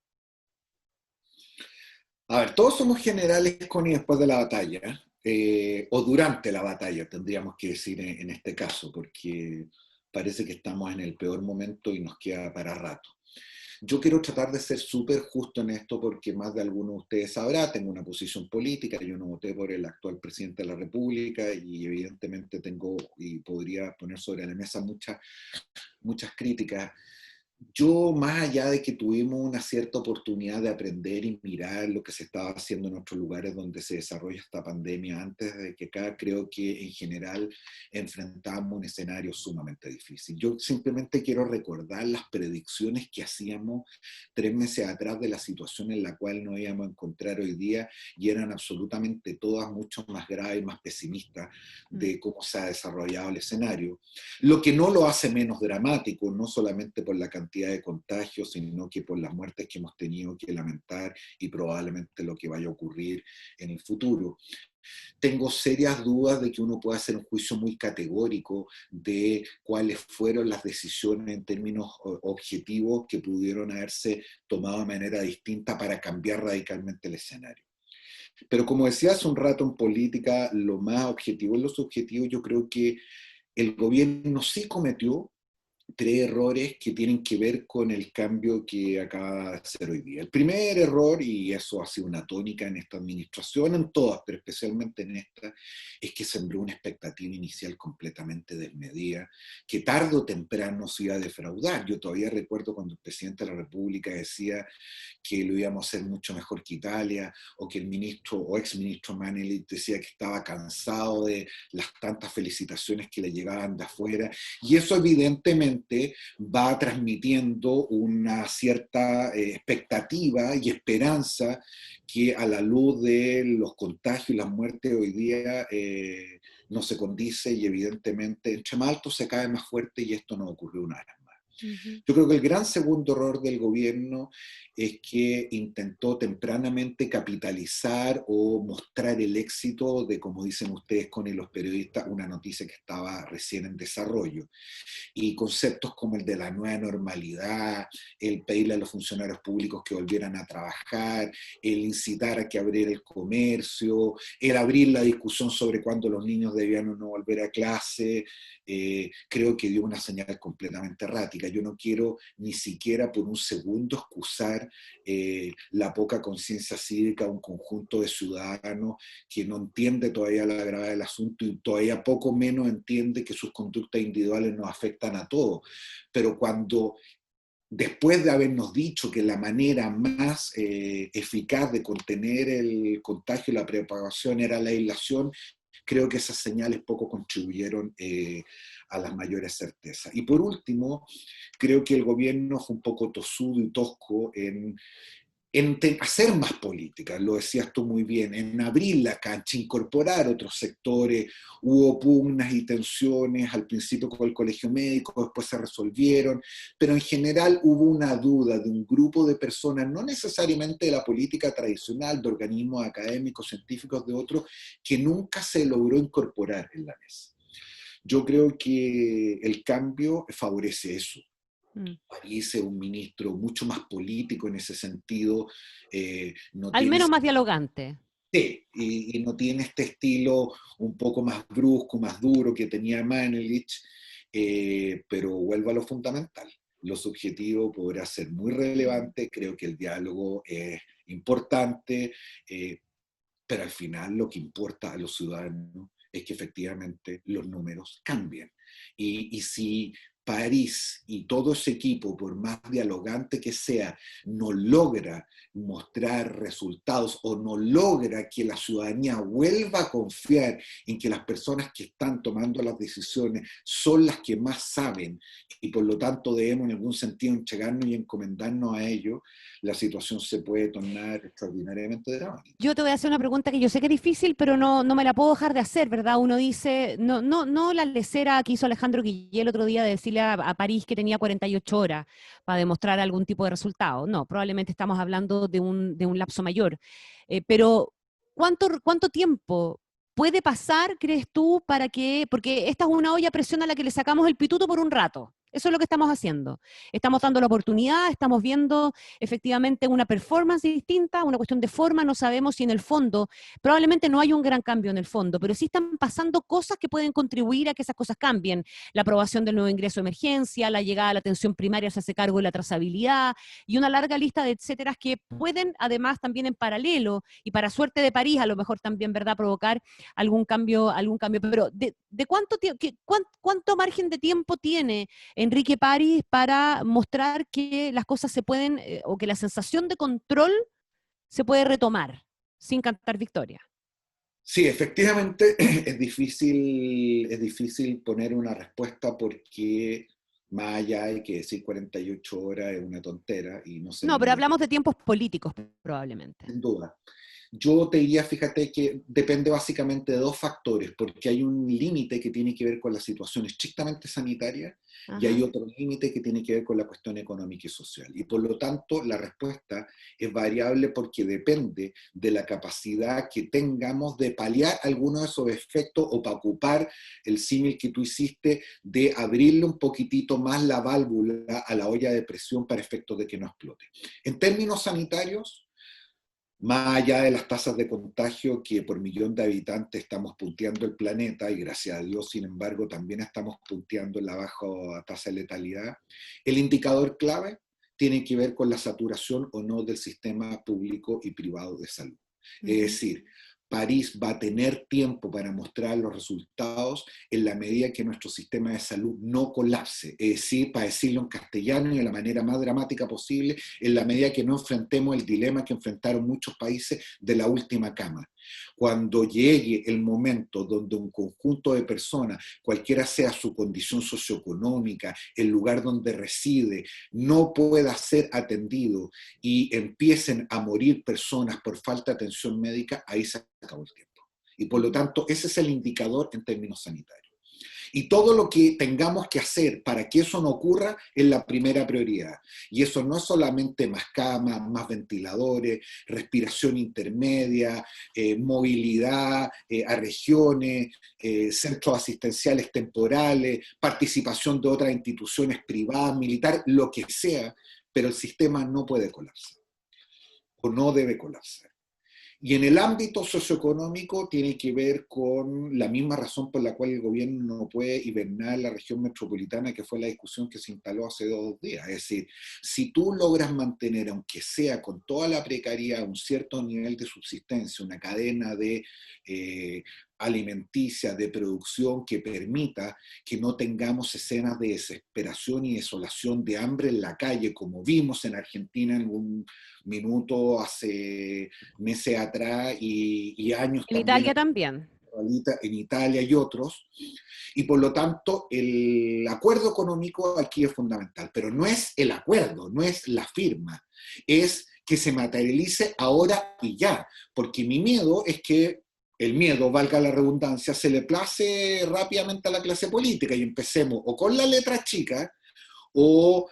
A ver, todos somos generales con y después de la batalla, o durante la batalla, tendríamos que decir en este caso, porque parece que estamos en el peor momento y nos queda para rato. Yo quiero tratar de ser súper justo en esto porque más de alguno de ustedes sabrá, tengo una posición política, yo no voté por el actual presidente de la República y evidentemente tengo y podría poner sobre la mesa muchas críticas. Yo, más allá de que tuvimos una cierta oportunidad de aprender y mirar lo que se estaba haciendo en otros lugares donde se desarrolla esta pandemia antes de que acá, creo que en general enfrentamos un escenario sumamente difícil. Yo simplemente quiero recordar las predicciones que hacíamos 3 meses atrás de la situación en la cual nos íbamos a encontrar hoy día y eran absolutamente todas mucho más graves y más pesimistas de cómo se ha desarrollado el escenario. Lo que no lo hace menos dramático, no solamente por la cantidad de contagios, sino que por las muertes que hemos tenido que lamentar y probablemente lo que vaya a ocurrir en el futuro. Tengo serias dudas de que uno pueda hacer un juicio muy categórico de cuáles fueron las decisiones en términos objetivos que pudieron haberse tomado de manera distinta para cambiar radicalmente el escenario. Pero como decía hace un rato en política, lo más objetivo y lo subjetivo, yo creo que el gobierno sí cometió 3 errores que tienen que ver con el cambio que acaba de hacer hoy día. El primer error, y eso ha sido una tónica en esta administración, en todas, pero especialmente en esta, es que sembró una expectativa inicial completamente desmedida, que tarde o temprano se iba a defraudar. Yo todavía recuerdo cuando el presidente de la República decía que lo íbamos a hacer mucho mejor que Italia, o que el ministro o exministro Manelit decía que estaba cansado de las tantas felicitaciones que le llegaban de afuera, y eso evidentemente va transmitiendo una cierta expectativa y esperanza que a la luz de los contagios y las muertes hoy día no se condice y evidentemente entre más alto se cae más fuerte y esto no ocurrió una vez más. Ujú. Yo creo que el gran segundo error del gobierno es que intentó tempranamente capitalizar o mostrar el éxito de, como dicen ustedes con los periodistas, una noticia que estaba recién en desarrollo. Y conceptos como el de la nueva normalidad, el pedirle a los funcionarios públicos que volvieran a trabajar, el incitar a que abriera el comercio, el abrir la discusión sobre cuándo los niños debían o no volver a clase, creo que dio una señal completamente errática. Yo no quiero ni siquiera por un segundo excusar la poca conciencia cívica de un conjunto de ciudadanos que no entiende todavía la gravedad del asunto y todavía poco menos entiende que sus conductas individuales nos afectan a todos. Pero cuando, después de habernos dicho que la manera más eficaz de contener el contagio y la propagación era la aislación, creo que esas señales poco contribuyeron a las mayores certezas. Y por último, creo que el gobierno fue un poco tosudo y tosco en hacer más política, lo decías tú muy bien, en abrir la cancha, incorporar otros sectores. Hubo pugnas y tensiones al principio con el colegio médico, después se resolvieron, pero en general hubo una duda de un grupo de personas, no necesariamente de la política tradicional, de organismos académicos, científicos, de otros, que nunca se logró incorporar en la mesa. Yo creo que el cambio favorece eso. Parece un ministro mucho más político en ese sentido, no Al tiene, menos más dialogante. y no tiene este estilo un poco más brusco, más duro que tenía Manelich, pero vuelvo a lo fundamental. lo subjetivo podrá ser muy relevante, creo que el diálogo es importante, pero al final lo que importa a los ciudadanos es que efectivamente los números cambien. Y si París y todo ese equipo, por más dialogante que sea, no logra mostrar resultados o no logra que la ciudadanía vuelva a confiar en que las personas que están tomando las decisiones son las que más saben y por lo tanto debemos en algún sentido entregarnos y encomendarnos a ellos, la situación se puede tornar extraordinariamente dramática. Yo te voy a hacer una pregunta que yo sé que es difícil, pero no me la puedo dejar de hacer, ¿verdad? Uno dice, no la lecera que hizo Alejandro Guillé el otro día de decirle a París que tenía 48 horas para demostrar algún tipo de resultado. No, probablemente estamos hablando de un lapso mayor. Pero, ¿cuánto tiempo puede pasar, crees tú, para que, porque esta es una olla a presión a la que le sacamos el pituto por un rato? Eso es lo que estamos haciendo. Estamos dando la oportunidad, estamos viendo efectivamente una performance distinta, una cuestión de forma, no sabemos si en el fondo, probablemente no hay un gran cambio en el fondo, pero sí están pasando cosas que pueden contribuir a que esas cosas cambien. La aprobación del nuevo ingreso de emergencia, la llegada a la atención primaria se hace cargo de la trazabilidad y una larga lista de etcéteras que pueden además también en paralelo y para suerte de París a lo mejor también, ¿verdad?, provocar algún cambio. Pero ¿de cuánto margen de tiempo tiene Enrique París para mostrar que las cosas se pueden, o que la sensación de control se puede retomar sin cantar victoria? Sí, efectivamente es difícil poner una respuesta porque más allá hay que decir 48 horas es una tontera y no se No, pero mide, hablamos de tiempos políticos probablemente. sin duda. Yo te diría, fíjate que depende básicamente de dos factores, porque hay un límite que tiene que ver con la situación estrictamente sanitaria y hay Ajá. otro límite que tiene que ver con la cuestión económica y social. Y por lo tanto, la respuesta es variable porque depende de la capacidad que tengamos de paliar algunos de esos efectos o para ocupar el símil que tú hiciste de abrirle un poquitito más la válvula a la olla de presión para efectos de que no explote. En términos sanitarios, más allá de las tasas de contagio que por millón de habitantes estamos punteando el planeta, y gracias a Dios, sin embargo, también estamos punteando en la baja tasa de letalidad, el indicador clave tiene que ver con la saturación o no del sistema público y privado de salud. Es decir, París va a tener tiempo para mostrar los resultados en la medida que nuestro sistema de salud no colapse. Es decir, para decirlo en castellano y de la manera más dramática posible, en la medida que no enfrentemos el dilema que enfrentaron muchos países de la última cama. Cuando llegue el momento donde un conjunto de personas, cualquiera sea su condición socioeconómica, el lugar donde reside, no pueda ser atendido y empiecen a morir personas por falta de atención médica, ahí se acabó el tiempo. Y por lo tanto, ese es el indicador en términos sanitarios. Y todo lo que tengamos que hacer para que eso no ocurra es la primera prioridad. Y eso no es solamente más camas, más ventiladores, respiración intermedia, movilidad a regiones, centros asistenciales temporales, participación de otras instituciones privadas, militares, lo que sea, pero el sistema no puede colapsar o no debe colapsar. Y en el ámbito socioeconómico tiene que ver con la misma razón por la cual el gobierno no puede hibernar en la región metropolitana, que fue la discusión que se instaló hace 2 días. Es decir, si tú logras mantener, aunque sea con toda la precariedad, un cierto nivel de subsistencia, una cadena de alimenticia, de producción que permita que no tengamos escenas de desesperación y desolación, de hambre en la calle, como vimos en Argentina en un minuto hace meses atrás y años En también Italia también. en Italia y otros, y por lo tanto el acuerdo económico aquí es fundamental, pero no es el acuerdo, no es la firma, es que se materialice ahora y ya, porque mi miedo es que el miedo, valga la redundancia, se le place rápidamente a la clase política y empecemos o con la letra chica o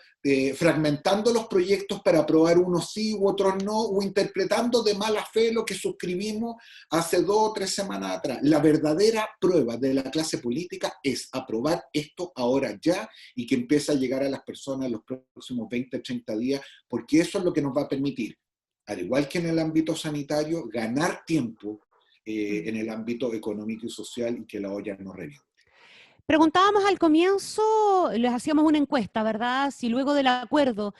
fragmentando los proyectos para aprobar unos sí u otros no, o interpretando de mala fe lo que suscribimos hace 2 o 3 semanas atrás. La verdadera prueba de la clase política es aprobar esto ahora ya y que empiece a llegar a las personas en los próximos 20, 30 días, porque eso es lo que nos va a permitir, al igual que en el ámbito sanitario, ganar tiempo en el ámbito económico y social y que la olla no reviente. Preguntábamos al comienzo, les hacíamos una encuesta, ¿verdad? Si luego del acuerdo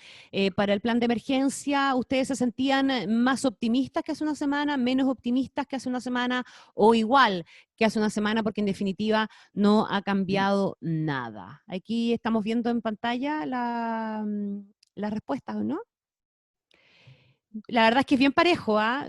para el plan de emergencia, ustedes se sentían más optimistas que hace una semana, menos optimistas que hace una semana o igual que hace una semana, porque en definitiva no ha cambiado nada. Aquí estamos viendo en pantalla las respuestas, ¿no? La verdad es que es bien parejo, ¿ah?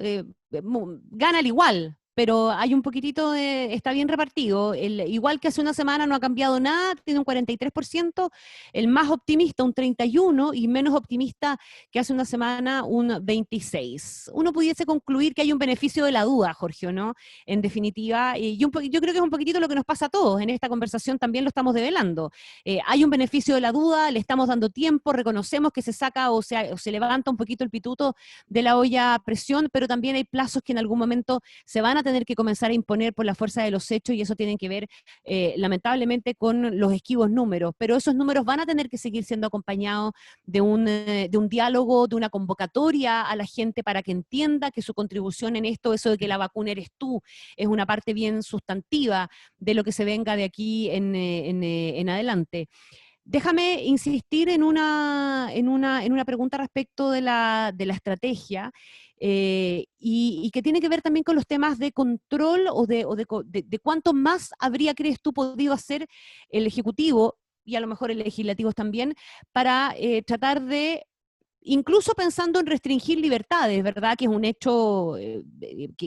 Gana el igual, pero hay un poquitito de, está bien repartido. Igual que hace una semana no ha cambiado nada, tiene un 43%, el más optimista un 31% y menos optimista que hace una semana un 26%. Uno pudiese concluir que hay un beneficio de la duda, Jorge, ¿no? En definitiva, y yo creo que es un poquitito lo que nos pasa a todos, en esta conversación también lo estamos develando. Hay un beneficio de la duda, le estamos dando tiempo, reconocemos que se saca o se levanta un poquito el pituto de la olla a presión, pero también hay plazos que en algún momento se van a tener que comenzar a imponer por la fuerza de los hechos y eso tiene que ver lamentablemente con los esquivos números, pero esos números van a tener que seguir siendo acompañados de un diálogo, de una convocatoria a la gente para que entienda que su contribución en esto, eso de que la vacuna eres tú, es una parte bien sustantiva de lo que se venga de aquí en adelante. Déjame insistir en una pregunta respecto de la estrategia y que tiene que ver también con los temas de control o de cuánto más habría, crees tú, podido hacer el Ejecutivo y a lo mejor el Legislativo también para tratar de incluso pensando en restringir libertades, ¿verdad? Que es un hecho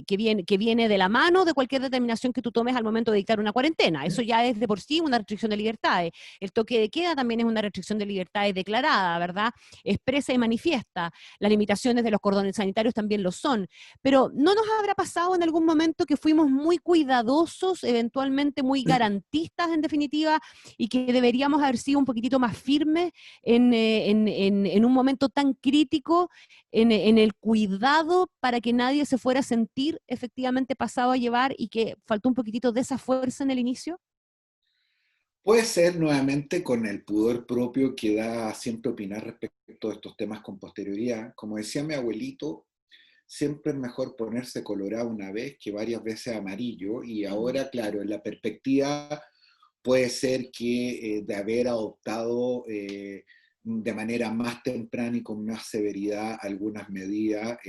que viene de la mano de cualquier determinación que tú tomes al momento de dictar una cuarentena. Eso ya es de por sí una restricción de libertades. El toque de queda también es una restricción de libertades declarada, ¿verdad? Expresa y manifiesta. Las limitaciones de los cordones sanitarios también lo son. Pero ¿no nos habrá pasado en algún momento que fuimos muy cuidadosos, eventualmente muy garantistas en definitiva, y que deberíamos haber sido un poquitito más firmes en un momento tan crítico en el cuidado para que nadie se fuera a sentir efectivamente pasado a llevar y que faltó un poquitito de esa fuerza en el inicio? Puede ser nuevamente con el pudor propio que da siempre opinar respecto de estos temas con posterioridad. Como decía mi abuelito, siempre es mejor ponerse colorado una vez que varias veces amarillo, y ahora, claro, en la perspectiva puede ser que de haber adoptado de manera más temprana y con más severidad algunas medidas,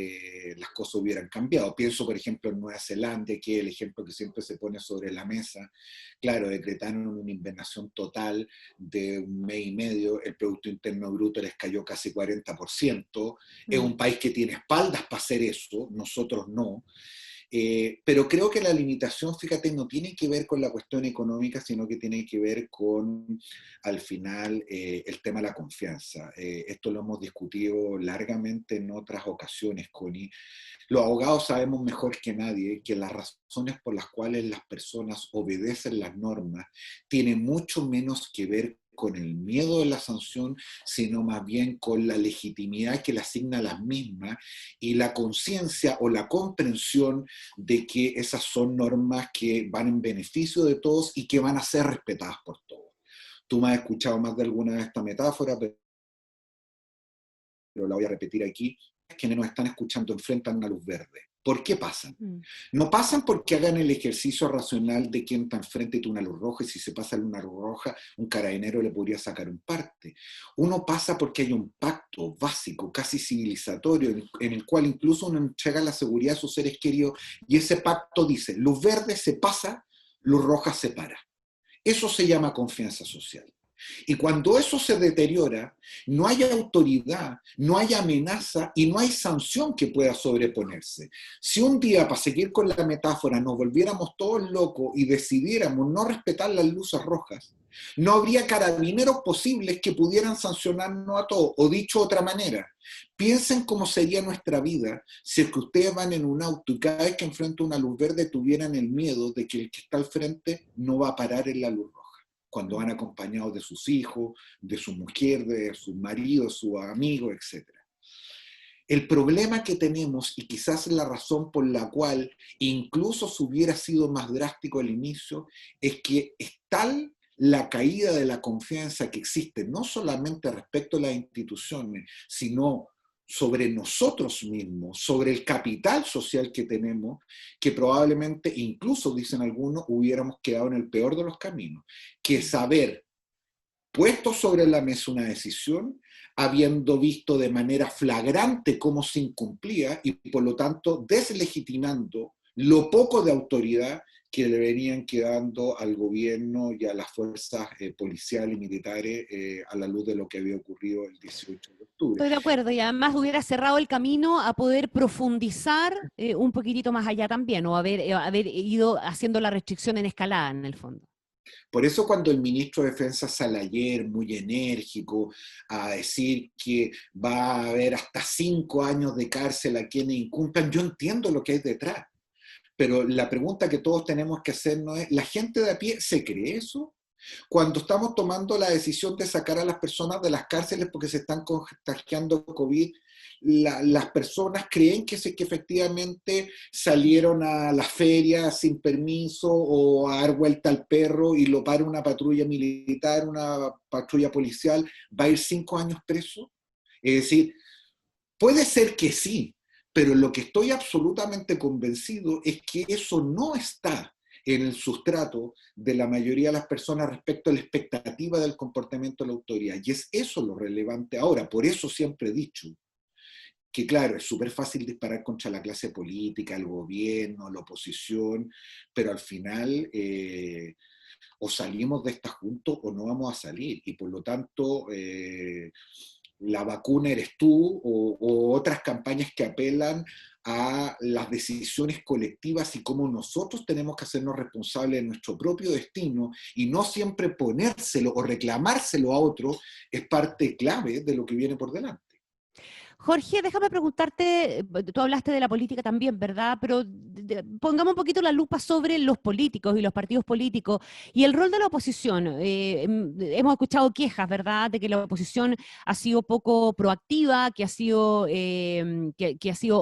las cosas hubieran cambiado. Pienso, por ejemplo, en Nueva Zelanda, que es el ejemplo que siempre se pone sobre la mesa. Claro, decretaron una invernación total de un mes y medio, el Producto Interno Bruto les cayó casi 40%. Es un país que tiene espaldas para hacer eso, nosotros no. Pero creo que la limitación, fíjate, no tiene que ver con la cuestión económica, sino que tiene que ver con, al final, el tema de la confianza. Esto lo hemos discutido largamente en otras ocasiones, Connie. Los abogados sabemos mejor que nadie que las razones por las cuales las personas obedecen las normas tienen mucho menos que ver con el miedo de la sanción, sino más bien con la legitimidad que le asigna a las mismas y la conciencia o la comprensión de que esas son normas que van en beneficio de todos y que van a ser respetadas por todos. Tú me has escuchado más de alguna de esta metáfora, pero la voy a repetir aquí. Quienes nos están escuchando enfrentan una luz verde. ¿Por qué pasan? No pasan porque hagan el ejercicio racional de quién está enfrente de una luz roja, y si se pasa una luz roja, un carabinero le podría sacar un parte. Uno pasa porque hay un pacto básico, casi civilizatorio, en el cual incluso uno entrega la seguridad a sus seres queridos, y ese pacto dice, luz verde se pasa, luz roja se para. Eso se llama confianza social. Y cuando eso se deteriora, no hay autoridad, no hay amenaza y no hay sanción que pueda sobreponerse. Si un día, para seguir con la metáfora, nos volviéramos todos locos y decidiéramos no respetar las luces rojas, no habría carabineros posibles que pudieran sancionarnos a todos. O dicho de otra manera, piensen cómo sería nuestra vida si es que ustedes van en un auto y cada vez que enfrenta una luz verde tuvieran el miedo de que el que está al frente no va a parar en la luz roja, cuando van acompañados de sus hijos, de su mujer, de sus maridos, sus amigos, etc. El problema que tenemos, y quizás la razón por la cual incluso si hubiera sido más drástico al inicio, es que es tal la caída de la confianza que existe, no solamente respecto a las instituciones, sino sobre nosotros mismos, sobre el capital social que tenemos, que probablemente, incluso dicen algunos, hubiéramos quedado en el peor de los caminos, que es haber puesto sobre la mesa una decisión, habiendo visto de manera flagrante cómo se incumplía y por lo tanto deslegitimando lo poco de autoridad que le venían quedando al gobierno y a las fuerzas policiales y militares a la luz de lo que había ocurrido el 18 de octubre. Estoy de acuerdo, y además hubiera cerrado el camino a poder profundizar un poquitito más allá también, o haber ido haciendo la restricción en escalada, en el fondo. Por eso cuando el ministro de Defensa sale ayer muy enérgico a decir que va a haber hasta 5 años de cárcel a quienes incumplan, yo entiendo lo que hay detrás. Pero la pregunta que todos tenemos que hacernos es, ¿la gente de a pie se cree eso? Cuando estamos tomando la decisión de sacar a las personas de las cárceles porque se están contagiando COVID, las personas creen que efectivamente salieron a la feria sin permiso o a dar vuelta al perro y lo para una patrulla militar, una patrulla policial, ¿va a ir 5 años preso? Es decir, puede ser que sí, pero lo que estoy absolutamente convencido es que eso no está en el sustrato de la mayoría de las personas respecto a la expectativa del comportamiento de la autoridad. Y es eso lo relevante ahora. Por eso siempre he dicho que, claro, es súper fácil disparar contra la clase política, el gobierno, la oposición, pero al final o salimos de esta juntos o no vamos a salir. Y por lo tanto... la vacuna eres tú, o otras campañas que apelan a las decisiones colectivas y cómo nosotros tenemos que hacernos responsables de nuestro propio destino y no siempre ponérselo o reclamárselo a otro, es parte clave de lo que viene por delante. Jorge, déjame preguntarte, tú hablaste de la política también, ¿verdad? Pero pongamos un poquito la lupa sobre los políticos y los partidos políticos y el rol de la oposición. Hemos escuchado quejas, ¿verdad?, de que la oposición ha sido poco proactiva, que ha sido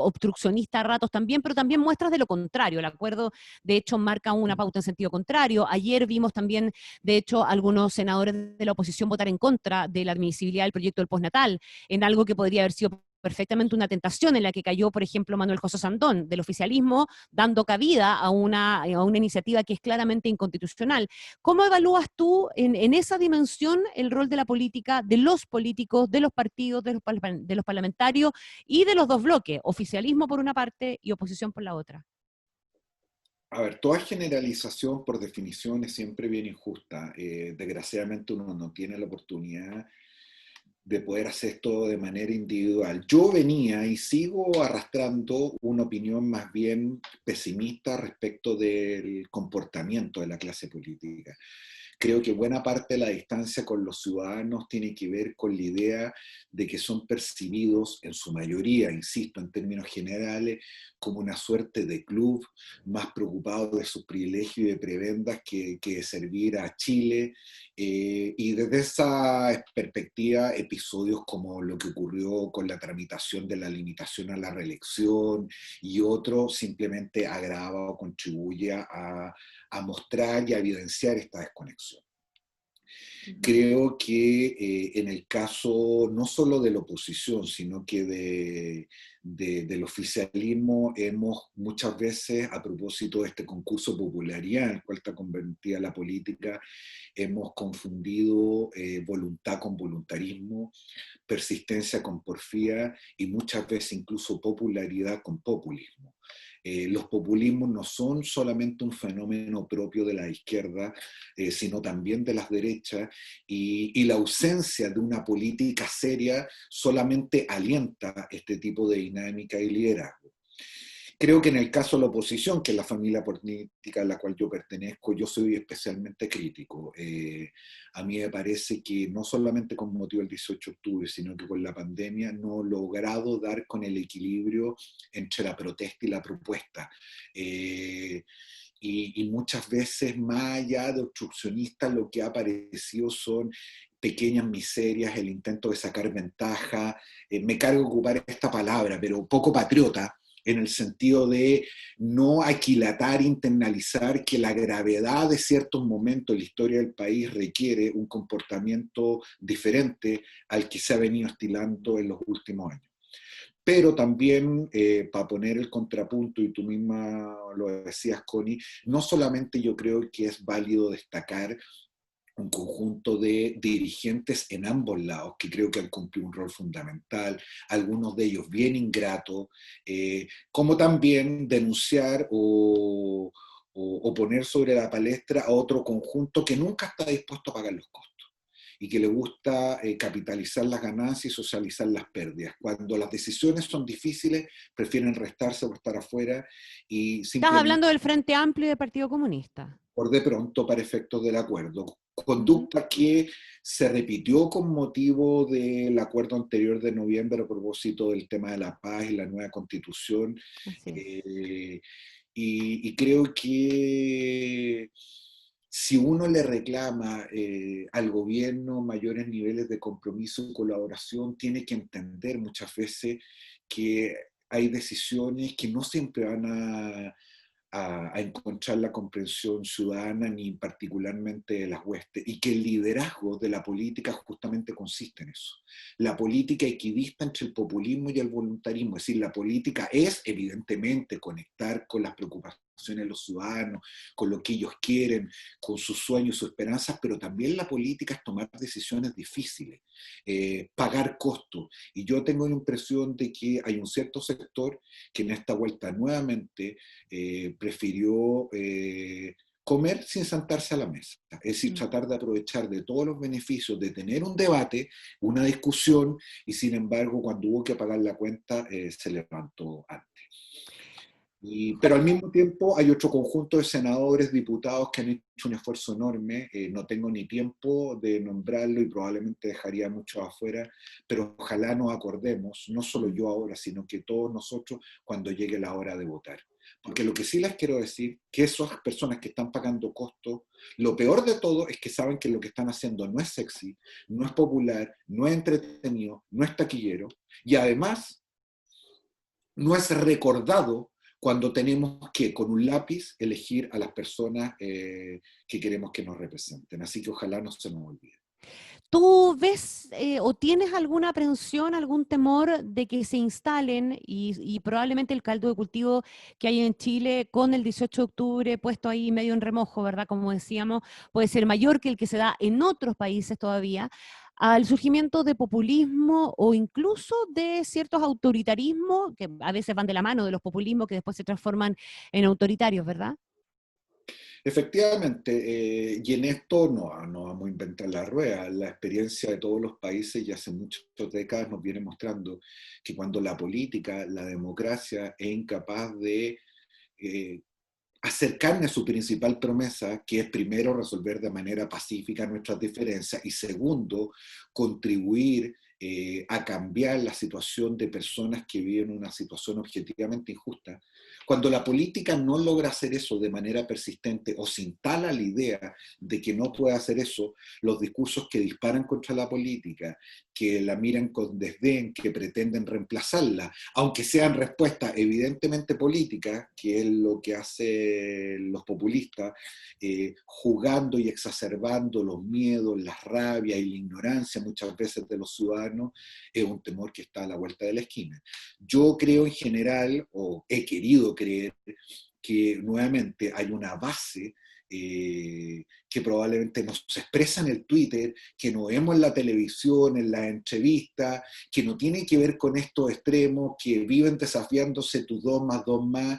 obstruccionista a ratos también, pero también muestras de lo contrario. El acuerdo, de hecho, marca una pauta en sentido contrario. Ayer vimos también, de hecho, algunos senadores de la oposición votar en contra de la admisibilidad del proyecto del postnatal, en algo que podría haber sido perfectamente una tentación en la que cayó, por ejemplo, Manuel José Sandón, del oficialismo, dando cabida a una iniciativa que es claramente inconstitucional. ¿Cómo evalúas tú en esa dimensión el rol de la política, de los políticos, de los partidos, de los parlamentarios y de los dos bloques, oficialismo por una parte y oposición por la otra? A ver, toda generalización por definición es siempre bien injusta. Desgraciadamente uno no tiene la oportunidad de poder hacer esto de manera individual. Yo venía y sigo arrastrando una opinión más bien pesimista respecto del comportamiento de la clase política. Creo que buena parte de la distancia con los ciudadanos tiene que ver con la idea de que son percibidos, en su mayoría, insisto, en términos generales, como una suerte de club, más preocupado de sus privilegios y de prebendas que de servir a Chile. Y desde esa perspectiva, episodios como lo que ocurrió con la tramitación de la limitación a la reelección y otro simplemente agrava o contribuye a mostrar y a evidenciar esta desconexión. Creo que en el caso no solo de la oposición, sino que del oficialismo hemos muchas veces, a propósito de este concurso de popularidad en el cual está convertida la política, hemos confundido voluntad con voluntarismo, persistencia con porfía y muchas veces incluso popularidad con populismo. Los populismos no son solamente un fenómeno propio de la izquierda, sino también de las derechas, y la ausencia de una política seria solamente alienta este tipo de dinámica y liderazgo. Creo que en el caso de la oposición, que es la familia política a la cual yo pertenezco, yo soy especialmente crítico. A mí me parece que no solamente con motivo del 18 de octubre, sino que con la pandemia no ha logrado dar con el equilibrio entre la protesta y la propuesta. Y muchas veces, más allá de obstruccionistas, lo que ha aparecido son pequeñas miserias, el intento de sacar ventaja, me cargo de ocupar esta palabra, pero poco patriota, en el sentido de no aquilatar, internalizar que la gravedad de ciertos momentos de la historia del país requiere un comportamiento diferente al que se ha venido estilando en los últimos años. Pero también, para poner el contrapunto, y tú misma lo decías, Connie, no solamente yo creo que es válido destacar un conjunto de dirigentes en ambos lados, que creo que han cumplido un rol fundamental, algunos de ellos bien ingratos, como también denunciar o poner sobre la palestra a otro conjunto que nunca está dispuesto a pagar los costos y que le gusta capitalizar las ganancias y socializar las pérdidas. Cuando las decisiones son difíciles, prefieren restarse o estar afuera y Estás simplemente hablando del Frente Amplio y del Partido Comunista. por de pronto para efectos del acuerdo. Ujú. Conducta que se repitió con motivo del acuerdo anterior de noviembre a propósito del tema de la paz y la nueva constitución. Así es. Y creo que si uno le reclama al gobierno mayores niveles de compromiso y colaboración, tiene que entender muchas veces que hay decisiones que no siempre van a encontrar la comprensión ciudadana ni particularmente de las huestes, y que el liderazgo de la política justamente consiste en eso. La política equidista entre el populismo y el voluntarismo, es decir, la política es evidentemente conectar con las preocupaciones de los ciudadanos, con lo que ellos quieren, con sus sueños, sus esperanzas, pero también la política es tomar decisiones difíciles, pagar costos. Y yo tengo la impresión de que hay un cierto sector que en esta vuelta nuevamente prefirió comer sin sentarse a la mesa, es decir, tratar de aprovechar de todos los beneficios de tener un debate, una discusión, y sin embargo cuando hubo que pagar la cuenta se levantó antes. Pero al mismo tiempo hay otro conjunto de senadores, diputados que han hecho un esfuerzo enorme, no tengo ni tiempo de nombrarlo y probablemente dejaría muchos afuera, pero ojalá nos acordemos, no solo yo ahora, sino que todos nosotros cuando llegue la hora de votar. Porque lo que sí les quiero decir, que esas personas que están pagando costos, lo peor de todo es que saben que lo que están haciendo no es sexy, no es popular, no es entretenido, no es taquillero, y además no es recordado cuando tenemos que, con un lápiz, elegir a las personas que queremos que nos representen. Así que ojalá no se nos olvide. ¿Tú ves o tienes alguna aprensión, algún temor de que se instalen y probablemente el caldo de cultivo que hay en Chile con el 18 de octubre puesto ahí medio en remojo, ¿verdad? Como decíamos, puede ser mayor que el que se da en otros países todavía, al surgimiento de populismo o incluso de ciertos autoritarismos que a veces van de la mano de los populismos que después se transforman en autoritarios, ¿verdad? Efectivamente, y en esto no vamos a inventar la rueda. La experiencia de todos los países ya hace muchas décadas nos viene mostrando que cuando la política, la democracia es incapaz de eh, hacer carne a su principal promesa, que es primero resolver de manera pacífica nuestras diferencias y segundo, contribuir a cambiar la situación de personas que viven una situación objetivamente injusta. Cuando la política no logra hacer eso de manera persistente o se instala la idea de que no puede hacer eso, los discursos que disparan contra la política, que la miran con desdén, que pretenden reemplazarla, aunque sean respuestas evidentemente políticas, que es lo que hacen los populistas, jugando y exacerbando los miedos, las rabias y la ignorancia muchas veces de los ciudadanos, es un temor que está a la vuelta de la esquina. Yo creo en general, o he querido creer, que nuevamente hay una base que probablemente nos expresa en el Twitter, que no vemos en la televisión, en las entrevistas, que no tiene que ver con estos extremos, que viven desafiándose tus 2 más 2 más,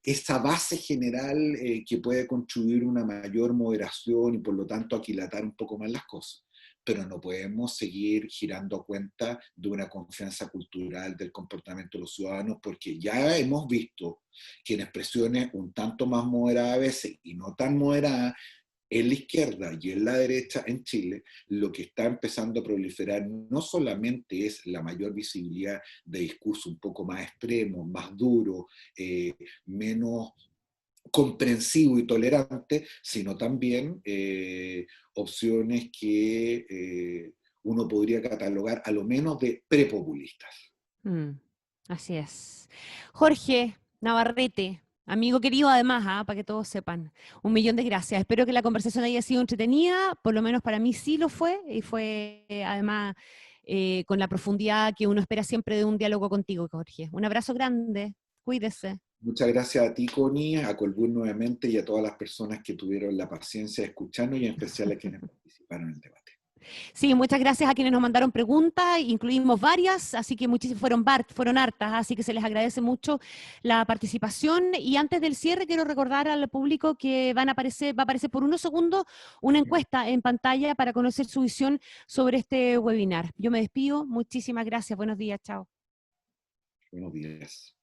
esa base general que puede construir una mayor moderación y por lo tanto aquilatar un poco más las cosas. Pero no podemos seguir girando a cuenta de una confianza cultural del comportamiento de los ciudadanos, porque ya hemos visto que en expresiones un tanto más moderadas a veces y no tan moderadas, en la izquierda y en la derecha en Chile, lo que está empezando a proliferar no solamente es la mayor visibilidad de discurso un poco más extremo, más duro, menos comprensivo y tolerante, sino también opciones que uno podría catalogar a lo menos de prepopulistas. Así es. Jorge Navarrete, amigo querido además, para que todos sepan, 1.000.000 de gracias. Espero que la conversación haya sido entretenida, por lo menos para mí sí lo fue, y fue además con la profundidad que uno espera siempre de un diálogo contigo, Jorge. Un abrazo grande, cuídese. Muchas gracias a ti, Connie, a Colbún nuevamente y a todas las personas que tuvieron la paciencia de escucharnos y en especial a quienes participaron en el debate. Sí, muchas gracias a quienes nos mandaron preguntas, incluimos varias, así que fueron hartas, así que se les agradece mucho la participación. Y antes del cierre quiero recordar al público que va a aparecer por unos segundos una encuesta en pantalla para conocer su visión sobre este webinar. Yo me despido, muchísimas gracias, buenos días, chao. Buenos días.